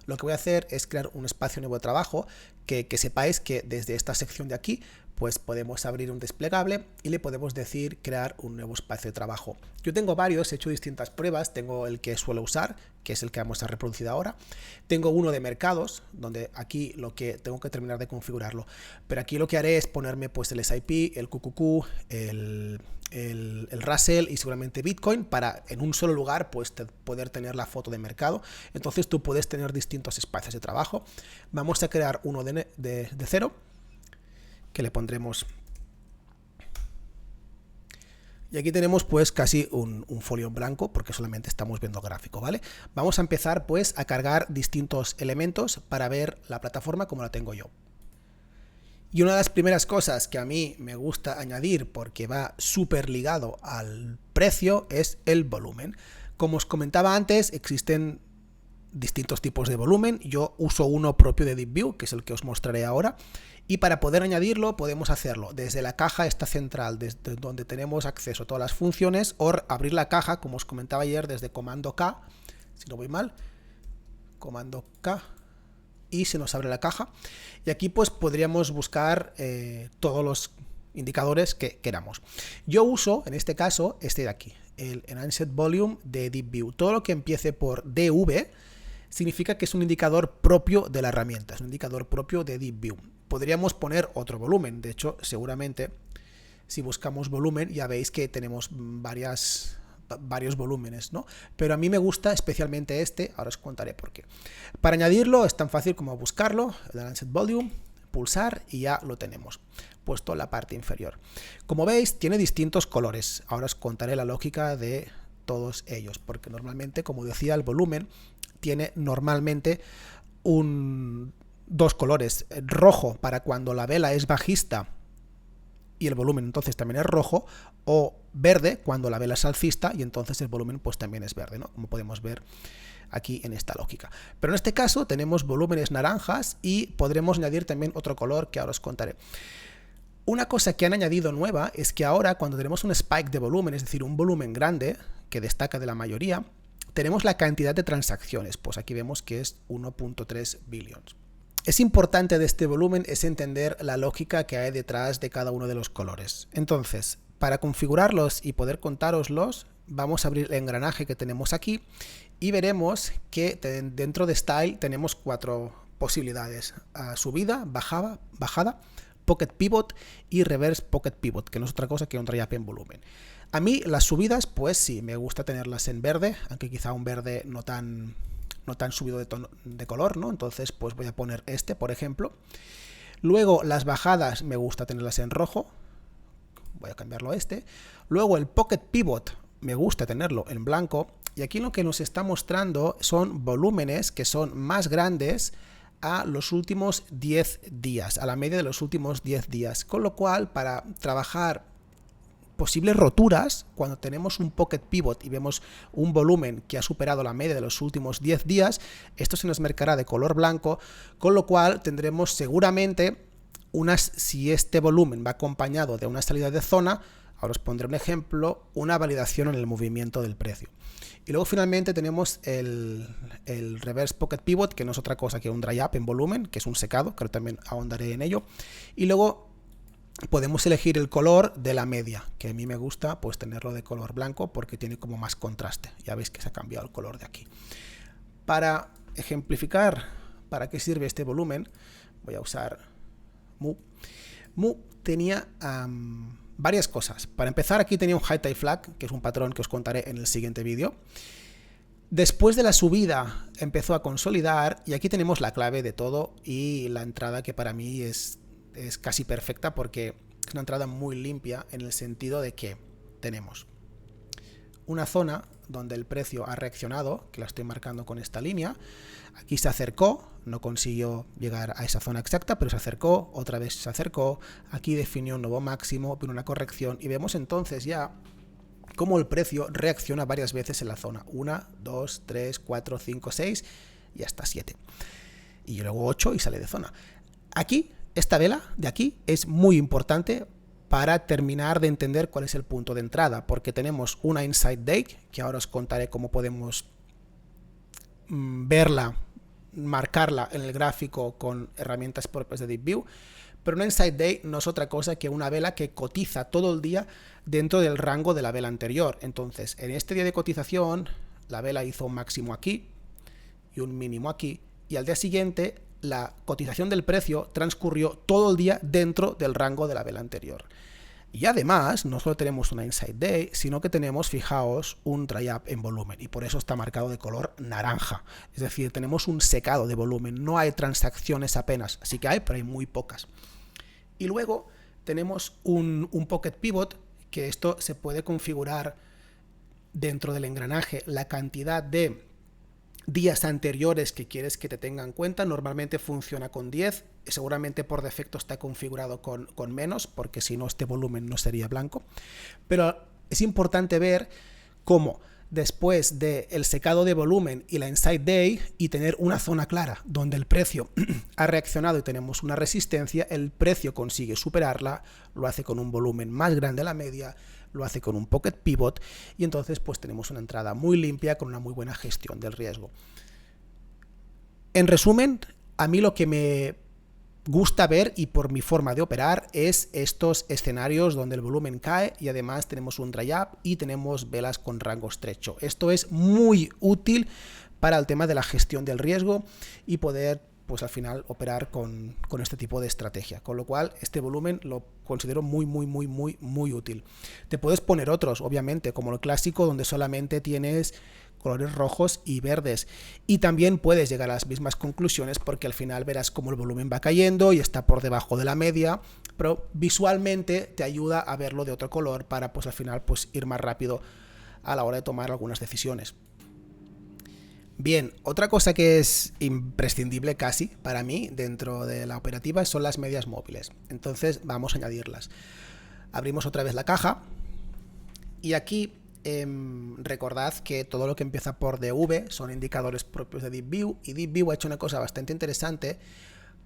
lo que voy a hacer es crear un espacio nuevo de trabajo que sepáis que desde esta sección de aquí pues podemos abrir un desplegable y le podemos decir crear un nuevo espacio de trabajo. Yo tengo varios, he hecho distintas pruebas, tengo el que suelo usar, que es el que vamos a reproducir ahora. Tengo uno de mercados, donde aquí lo que tengo que terminar de configurarlo, pero aquí lo que haré es ponerme pues el SIP, el QQQ, el Russell y seguramente Bitcoin para en un solo lugar pues poder tener la foto de mercado. Entonces tú puedes tener distintos espacios de trabajo. Vamos a crear uno de cero, que le pondremos, y aquí tenemos pues casi un folio en blanco porque solamente estamos viendo el gráfico, ¿vale? Vamos a empezar pues a cargar distintos elementos para ver la plataforma como la tengo yo. Y una de las primeras cosas que a mí me gusta añadir porque va súper ligado al precio es el volumen. Como os comentaba antes, existen distintos tipos de volumen. Yo uso uno propio de DeepView, que es el que os mostraré ahora. Y para poder añadirlo podemos hacerlo desde la caja esta central, desde donde tenemos acceso a todas las funciones, o abrir la caja, como os comentaba ayer, desde comando K, si no voy mal, comando K, y se nos abre la caja. Y aquí pues podríamos buscar todos los indicadores que queramos. Yo uso, en este caso, este de aquí, el Enhanced Volume de DeepView. Todo lo que empiece por DV significa que es un indicador propio de la herramienta, es un indicador propio de DeepView. Podríamos poner otro volumen, de hecho, seguramente, si buscamos volumen, ya veis que tenemos varios volúmenes, ¿no? Pero a mí me gusta especialmente este, ahora os contaré por qué. Para añadirlo es tan fácil como buscarlo, el Enhanced Volume, pulsar y ya lo tenemos puesto en la parte inferior. Como veis, tiene distintos colores. Ahora os contaré la lógica de todos ellos, porque normalmente, como decía, el volumen tiene normalmente dos colores, rojo para cuando la vela es bajista y el volumen entonces también es rojo, o verde cuando la vela es alcista y entonces el volumen pues también es verde, ¿no? Como podemos ver aquí en esta lógica. Pero en este caso tenemos volúmenes naranjas y podremos añadir también otro color que ahora os contaré. Una cosa que han añadido nueva es que ahora cuando tenemos un spike de volumen, es decir, un volumen grande que destaca de la mayoría, tenemos la cantidad de transacciones. Pues aquí vemos que es 1.3 billions. Es importante de este volumen es entender la lógica que hay detrás de cada uno de los colores. Entonces, para configurarlos y poder contároslos, vamos a abrir el engranaje que tenemos aquí y veremos que dentro de Style tenemos 4 posibilidades: subida, bajada, Pocket Pivot y Reverse Pocket Pivot, que no es otra cosa que un dry up en volumen. A mí las subidas, pues sí, me gusta tenerlas en verde, aunque quizá un verde no tan subido de color, ¿no? Entonces pues voy a poner este, por ejemplo. Luego las bajadas me gusta tenerlas en rojo, voy a cambiarlo a este. Luego el Pocket Pivot me gusta tenerlo en blanco, y aquí lo que nos está mostrando son volúmenes que son más grandes a los últimos 10 días, a la media de los últimos 10 días, con lo cual para trabajar posibles roturas, cuando tenemos un Pocket Pivot y vemos un volumen que ha superado la media de los últimos 10 días, esto se nos marcará de color blanco, con lo cual tendremos seguramente si este volumen va acompañado de una salida de zona, ahora os pondré un ejemplo, una validación en el movimiento del precio. Y luego finalmente tenemos el Reverse Pocket Pivot, que no es otra cosa que un dry up en volumen, que es un secado, que también ahondaré en ello. Y luego podemos elegir el color de la media, que a mí me gusta pues tenerlo de color blanco porque tiene como más contraste. Ya veis que se ha cambiado el color de aquí. Para ejemplificar para qué sirve este volumen, voy a usar Mu. Mu tenía varias cosas. Para empezar, aquí tenía un High Tide Flag, que es un patrón que os contaré en el siguiente vídeo. Después de la subida empezó a consolidar y aquí tenemos la clave de todo y la entrada que para mí es casi perfecta porque es una entrada muy limpia en el sentido de que tenemos una zona donde el precio ha reaccionado, que la estoy marcando con esta línea. Aquí se acercó, no consiguió llegar a esa zona exacta, pero se acercó, otra vez se acercó, aquí definió un nuevo máximo, vino una corrección y vemos entonces ya cómo el precio reacciona varias veces en la zona. 1, 2, 3, 4, 5, 6 y hasta 7. Y luego 8 y sale de zona. Aquí, esta vela de aquí es muy importante para terminar de entender cuál es el punto de entrada, porque tenemos una Inside Day, que ahora os contaré cómo podemos verla, marcarla en el gráfico con herramientas propias de DeepView, pero una Inside Day no es otra cosa que una vela que cotiza todo el día dentro del rango de la vela anterior. Entonces, en este día de cotización, la vela hizo un máximo aquí y un mínimo aquí, y al día siguiente la cotización del precio transcurrió todo el día dentro del rango de la vela anterior. Y además, no solo tenemos una Inside Day, sino que tenemos, fijaos, un dry up en volumen, y por eso está marcado de color naranja. Es decir, tenemos un secado de volumen, no hay transacciones apenas, sí que hay, pero hay muy pocas. Y luego tenemos un Pocket Pivot, que esto se puede configurar dentro del engranaje, la cantidad de días anteriores que quieres que te tengan en cuenta. Normalmente funciona con 10, seguramente por defecto está configurado con menos, porque si no este volumen no sería blanco, pero es importante ver cómo después del secado de volumen y la Inside Day y tener una zona clara donde el precio ha reaccionado y tenemos una resistencia, el precio consigue superarla, lo hace con un volumen más grande a la media, lo hace con un Pocket Pivot y entonces pues tenemos una entrada muy limpia con una muy buena gestión del riesgo. En resumen, a mí lo que me gusta ver y por mi forma de operar es estos escenarios donde el volumen cae y además tenemos un dry up y tenemos velas con rango estrecho. Esto es muy útil para el tema de la gestión del riesgo y poder pues al final operar con este tipo de estrategia, con lo cual este volumen lo considero muy útil. Te puedes poner otros, obviamente, como el clásico donde solamente tienes colores rojos y verdes, y también puedes llegar a las mismas conclusiones porque al final verás cómo el volumen va cayendo y está por debajo de la media, pero visualmente te ayuda a verlo de otro color para pues al final pues ir más rápido a la hora de tomar algunas decisiones. Bien, otra cosa que es imprescindible casi para mí dentro de la operativa son las medias móviles. Entonces vamos a añadirlas. Abrimos otra vez la caja y aquí recordad que todo lo que empieza por DV son indicadores propios de DeepView y DeepView ha hecho una cosa bastante interesante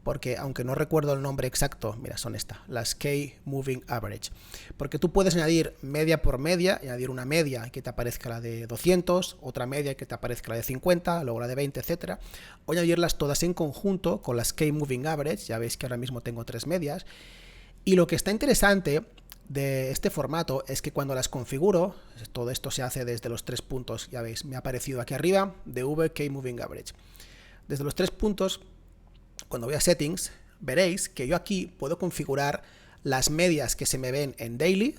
porque aunque no recuerdo el nombre exacto, mira, son las K-Moving Average, porque tú puedes añadir media por media, añadir una media que te aparezca la de 200, otra media que te aparezca la de 50, luego la de 20, etcétera, o añadirlas todas en conjunto con las K-Moving Average. Ya veis que ahora mismo tengo 3 medias, y lo que está interesante de este formato es que cuando las configuro, todo esto se hace desde los 3 puntos, ya veis, me ha aparecido aquí arriba, DV K-Moving Average. Desde los 3 puntos, cuando voy a Settings, veréis que yo aquí puedo configurar las medias que se me ven en Daily,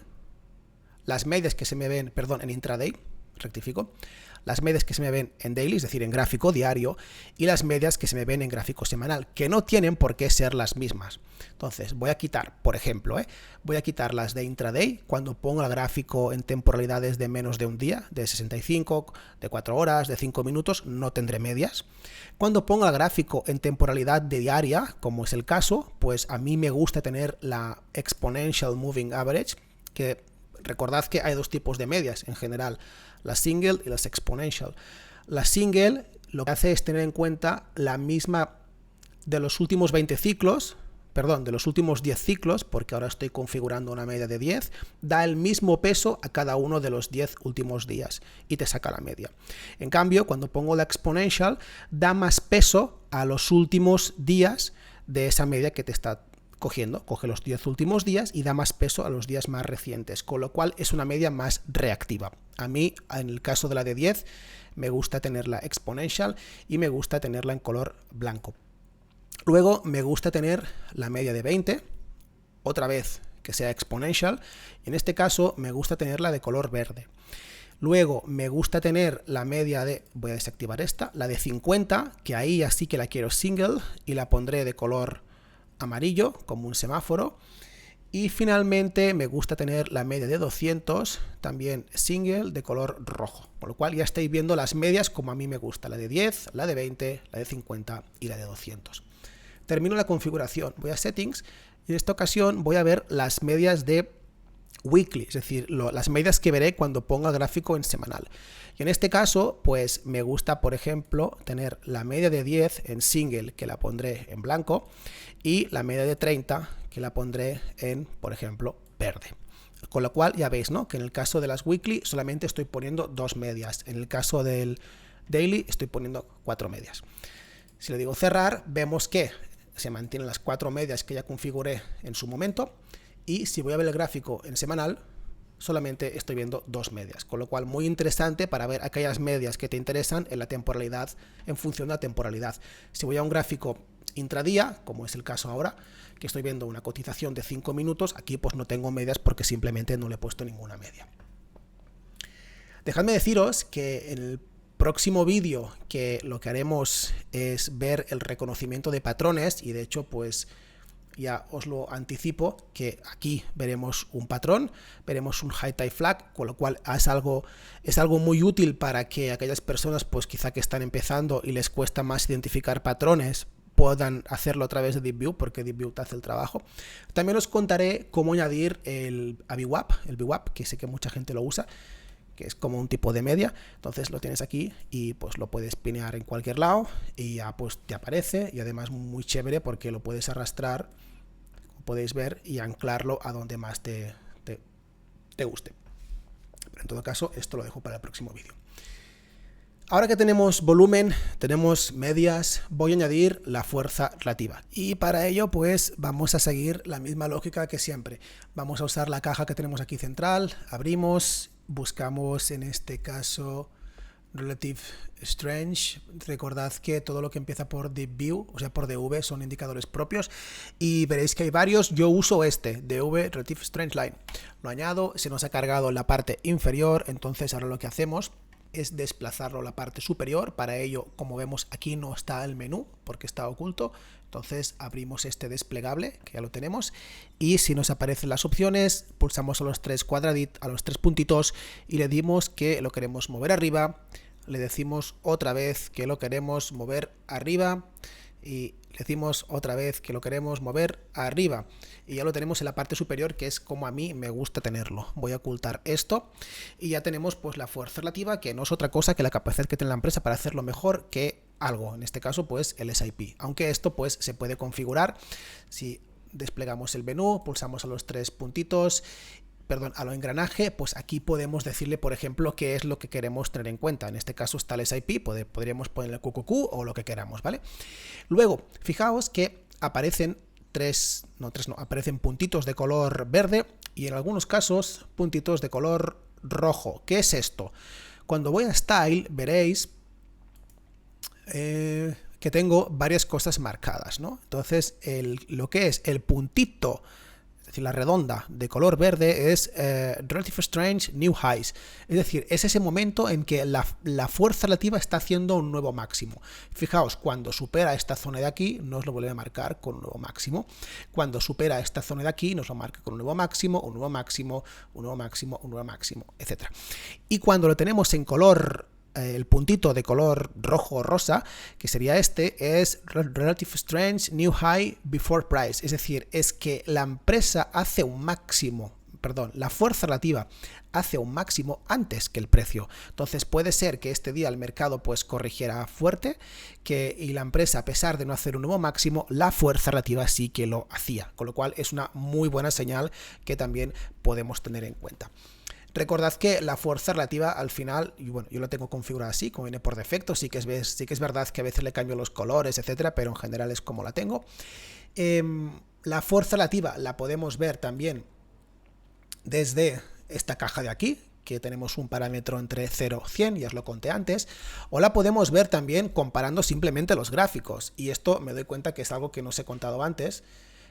las medias que se me ven, perdón, en Intraday, rectifico, las medias que se me ven en Daily, es decir, en gráfico diario, y las medias que se me ven en gráfico semanal, que no tienen por qué ser las mismas. Entonces, voy a quitar, por ejemplo, voy a quitar las de Intraday cuando pongo el gráfico en temporalidades de menos de un día, de 65, de 4 horas, de 5 minutos, no tendré medias. Cuando pongo el gráfico en temporalidad de diaria, como es el caso, pues a mí me gusta tener la Exponential Moving Average, que recordad que hay dos tipos de medias en general, las single y las exponential. La single lo que hace es tener en cuenta la misma de los últimos 20 ciclos, perdón, de los últimos 10 ciclos, porque ahora estoy configurando una media de 10, da el mismo peso a cada uno de los 10 últimos días y te saca la media. En cambio, cuando pongo la exponential, da más peso a los últimos días de esa media que te está cogiendo, coge los 10 últimos días y da más peso a los días más recientes, con lo cual es una media más reactiva. A mí, en el caso de la de 10, me gusta tenerla exponential y me gusta tenerla en color blanco. Luego me gusta tener la media de 20, otra vez que sea exponential, y en este caso me gusta tenerla de color verde. Luego me gusta tener la media de, voy a desactivar esta, la de 50, que ahí así que la quiero single y la pondré de color amarillo como un semáforo. Y finalmente me gusta tener la media de 200, también single de color rojo. Por lo cual ya estáis viendo las medias como a mí me gusta, la de 10, la de 20, la de 50 y la de 200. Termino la configuración, voy a settings y en esta ocasión voy a ver las medias de weekly, es decir, las medias que veré cuando ponga el gráfico en semanal. Y en este caso, pues me gusta, por ejemplo, tener la media de 10 en single, que la pondré en blanco, y la media de 30, que la pondré en, por ejemplo, verde. Con lo cual ya veis, ¿no?, que en el caso de las weekly solamente estoy poniendo 2 medias. En el caso del daily estoy poniendo 4 medias. Si le digo cerrar, vemos que se mantienen las 4 medias que ya configuré en su momento. Y si voy a ver el gráfico en semanal, solamente estoy viendo 2 medias, con lo cual muy interesante para ver aquellas medias que te interesan en la temporalidad, en función de la temporalidad. Si voy a un gráfico intradía, como es el caso ahora, que estoy viendo una cotización de 5 minutos, aquí pues no tengo medias porque simplemente no le he puesto ninguna media. Dejadme deciros que en el próximo vídeo que lo que haremos es ver el reconocimiento de patrones, y de hecho pues ya os lo anticipo, que aquí veremos un patrón, veremos un high tide flag, con lo cual es algo muy útil para que aquellas personas pues quizá que están empezando y les cuesta más identificar patrones puedan hacerlo a través de DeepView, porque DeepView te hace el trabajo. También os contaré cómo añadir el VWAP, que sé que mucha gente lo usa, que es como un tipo de media. Entonces lo tienes aquí y pues lo puedes pinear en cualquier lado y ya pues te aparece, y además muy chévere porque lo puedes arrastrar, como podéis ver, y anclarlo a donde más te guste. Pero en todo caso esto lo dejo para el próximo vídeo. Ahora que tenemos volumen, tenemos medias, voy a añadir la fuerza relativa. Y para ello pues vamos a seguir la misma lógica que siempre. Vamos a usar la caja que tenemos aquí central, abrimos, buscamos en este caso Relative Strange. Recordad que todo lo que empieza por DeepView, o sea por DV, son indicadores propios, y veréis que hay varios. Yo uso este, DV Relative Strange Line. Lo añado, se nos ha cargado la parte inferior, entonces ahora lo que hacemos es desplazarlo a la parte superior. Para ello, como vemos aquí no está el menú porque está oculto, entonces abrimos este desplegable que ya lo tenemos, y si nos aparecen las opciones pulsamos a los tres cuadraditos, a los tres puntitos, y le dimos que lo queremos mover arriba, le decimos otra vez que lo queremos mover arriba y le decimos otra vez que lo queremos mover arriba, y ya lo tenemos en la parte superior, que es como a mí me gusta tenerlo. Voy a ocultar esto y ya tenemos pues la fuerza relativa, que no es otra cosa que la capacidad que tiene la empresa para hacerlo mejor que algo, en este caso pues el SIP, aunque esto pues se puede configurar. Si desplegamos el menú, pulsamos a los tres puntitos, a lo engranaje, pues aquí podemos decirle, por ejemplo, qué es lo que queremos tener en cuenta. En este caso está el SIP, podríamos ponerle QQQ o lo que queramos, ¿vale? Luego, fijaos que aparecen aparecen puntitos de color verde y en algunos casos puntitos de color rojo. ¿Qué es esto? Cuando voy a Style veréis que tengo varias cosas marcadas, ¿no? Entonces, lo que es el puntito, es decir, la redonda de color verde, es Relative Strange New Highs. Es decir, es ese momento en que la fuerza relativa está haciendo un nuevo máximo. Fijaos, cuando supera esta zona de aquí, nos lo vuelve a marcar con un nuevo máximo. Cuando supera esta zona de aquí, nos lo marca con un nuevo máximo, un nuevo máximo, un nuevo máximo, un nuevo máximo, etc. Y cuando lo tenemos en color, el puntito de color rojo o rosa, que sería este, es Relative Strange New High Before Price, es decir, es que la empresa hace un máximo, la fuerza relativa hace un máximo antes que el precio. Entonces puede ser que este día el mercado pues corrigiera fuerte, y la empresa, a pesar de no hacer un nuevo máximo, la fuerza relativa sí que lo hacía, con lo cual es una muy buena señal que también podemos tener en cuenta. Recordad que la fuerza relativa al final, y bueno, yo lo tengo configurado así, como viene por defecto, sí que es verdad que a veces le cambio los colores, etcétera, pero en general es como la tengo. La fuerza relativa la podemos ver también desde esta caja de aquí, que tenemos un parámetro entre 0 y 100, ya os lo conté antes, o la podemos ver también comparando simplemente los gráficos, y esto me doy cuenta que es algo que no os he contado antes.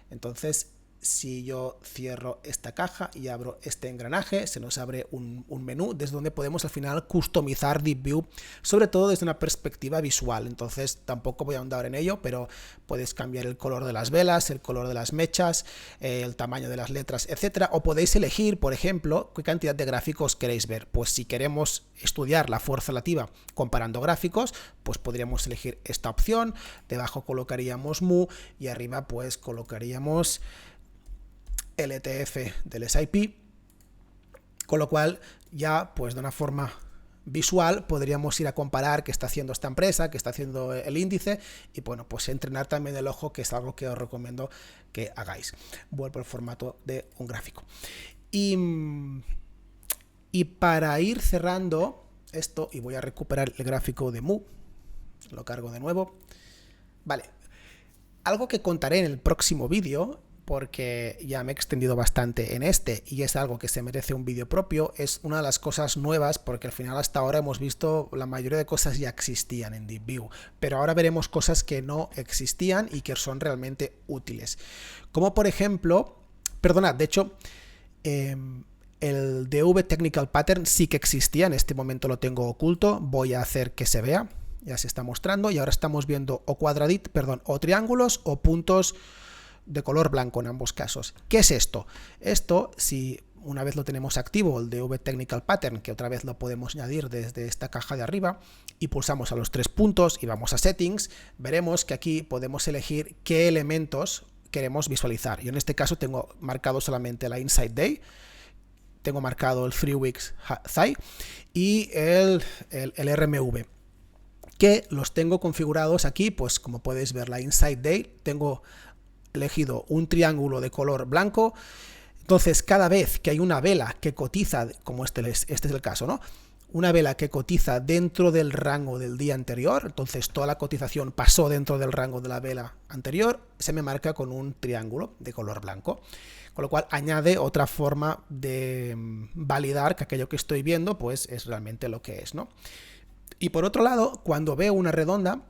Entonces, si yo cierro esta caja y abro este engranaje, se nos abre un menú desde donde podemos al final customizar DeepView, sobre todo desde una perspectiva visual. Entonces tampoco voy a ahondar en ello, pero puedes cambiar el color de las velas, el color de las mechas, el tamaño de las letras, etcétera. O podéis elegir, por ejemplo, qué cantidad de gráficos queréis ver. Pues si queremos estudiar la fuerza relativa comparando gráficos, pues podríamos elegir esta opción. Debajo colocaríamos mu y arriba pues colocaríamos el ETF del SIP, con lo cual ya pues de una forma visual podríamos ir a comparar qué está haciendo esta empresa, qué está haciendo el índice y bueno, pues entrenar también el ojo, que es algo que os recomiendo que hagáis. Vuelvo al formato de un gráfico. Y para ir cerrando esto, y voy a recuperar el gráfico de mu, lo cargo de nuevo. Vale, algo que contaré en el próximo vídeo, porque ya me he extendido bastante en este y es algo que se merece un vídeo propio, es una de las cosas nuevas, porque al final hasta ahora hemos visto la mayoría de cosas ya existían en DeepView, pero ahora veremos cosas que no existían y que son realmente útiles. Como por ejemplo, perdonad, de hecho, el DV Technical Pattern sí que existía, en este momento lo tengo oculto, voy a hacer que se vea, ya se está mostrando y ahora estamos viendo o triángulos o puntos de color blanco en ambos casos. ¿Qué es esto? Esto, si una vez lo tenemos activo, el DV Technical Pattern, que otra vez lo podemos añadir desde esta caja de arriba, y pulsamos a los 3 puntos y vamos a Settings, veremos que aquí podemos elegir qué elementos queremos visualizar. Yo en este caso tengo marcado solamente la Inside Day, tengo marcado el 3 Weeks High y el RMV, que los tengo configurados aquí, pues como podéis ver, la Inside Day, tengo elegido un triángulo de color blanco. Entonces cada vez que hay una vela que cotiza, como este es el caso, ¿no? Una vela que cotiza dentro del rango del día anterior, entonces toda la cotización pasó dentro del rango de la vela anterior, se me marca con un triángulo de color blanco, con lo cual añade otra forma de validar que aquello que estoy viendo pues es realmente lo que es, ¿no? Y por otro lado, cuando veo una redonda,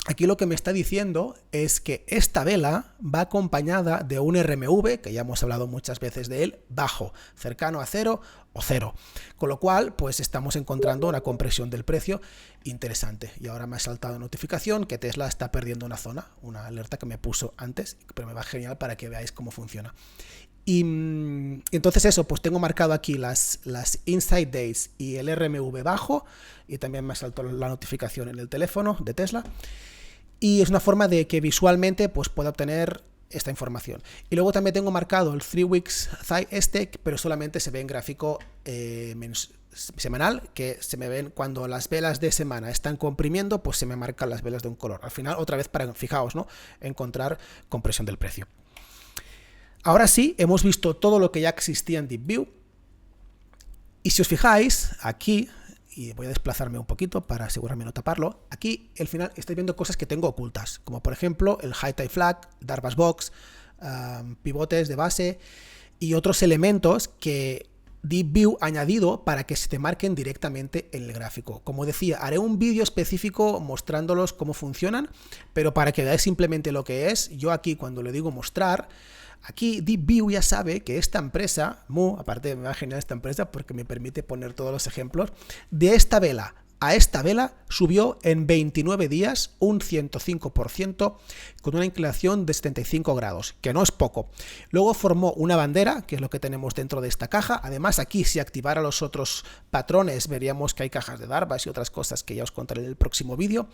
aquí lo que me está diciendo es que esta vela va acompañada de un RMV, que ya hemos hablado muchas veces de él, bajo, cercano a 0 o 0. Con lo cual, pues estamos encontrando una compresión del precio interesante. Y ahora me ha saltado notificación que Tesla está perdiendo una zona, una alerta que me puso antes, pero me va genial para que veáis cómo funciona. Y entonces eso, pues tengo marcado aquí las Inside Days y el RMV bajo, y también me saltó la notificación en el teléfono de Tesla. Y es una forma de que visualmente pues pueda obtener esta información. Y luego también tengo marcado el 3 Weeks High pero solamente se ve en gráfico semanal, que se me ven cuando las velas de semana están comprimiendo, pues se me marcan las velas de un color. Al final, otra vez para, fijaos, ¿no?, encontrar compresión del precio. Ahora sí, hemos visto todo lo que ya existía en DeepView. Y si os fijáis, aquí, y voy a desplazarme un poquito para asegurarme de no taparlo, aquí al final estáis viendo cosas que tengo ocultas, como por ejemplo el High Tide Flag, Darvas Box, pivotes de base y otros elementos que DeepView ha añadido para que se te marquen directamente en el gráfico. Como decía, haré un vídeo específico mostrándolos cómo funcionan, pero para que veáis simplemente lo que es, yo aquí cuando le digo mostrar, aquí DeepView ya sabe que esta empresa, Mu, aparte me va genial esta empresa porque me permite poner todos los ejemplos, de esta vela a esta vela subió en 29 días un 105% con una inclinación de 75 grados, que no es poco. Luego formó una bandera, que es lo que tenemos dentro de esta caja. Además aquí, si activara los otros patrones, veríamos que hay cajas de Darvas y otras cosas que ya os contaré en el próximo vídeo.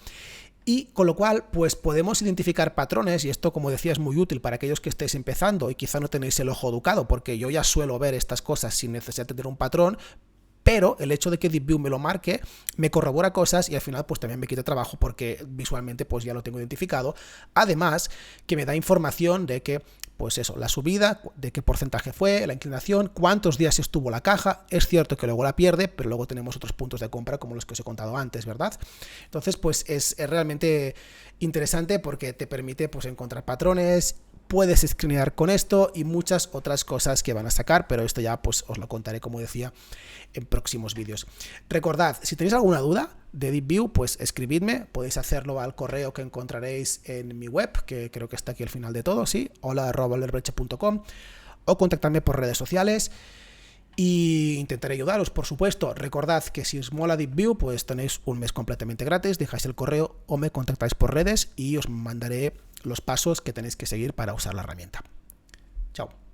Y con lo cual, pues podemos identificar patrones, y esto, como decía, es muy útil para aquellos que estéis empezando y quizá no tenéis el ojo educado, porque yo ya suelo ver estas cosas sin necesidad de tener un patrón, pero el hecho de que DeepView me lo marque me corrobora cosas y al final pues también me quita trabajo porque visualmente pues ya lo tengo identificado. Además que me da información de que pues eso, la subida, de qué porcentaje fue, la inclinación, cuántos días estuvo la caja. Es cierto que luego la pierde, pero luego tenemos otros puntos de compra como los que os he contado antes, ¿verdad? Entonces pues es realmente interesante porque te permite pues encontrar patrones. Puedes screenear con esto y muchas otras cosas que van a sacar, pero esto ya pues os lo contaré, como decía, en próximos vídeos. Recordad, si tenéis alguna duda, de DeepView, pues escribidme, podéis hacerlo al correo que encontraréis en mi web, que creo que está aquí al final de todo, sí, hola@valderbreche.com, o contactadme por redes sociales y intentaré ayudaros, por supuesto. Recordad que si os mola DeepView, pues tenéis un mes completamente gratis, dejáis el correo o me contactáis por redes y os mandaré los pasos que tenéis que seguir para usar la herramienta. Chao.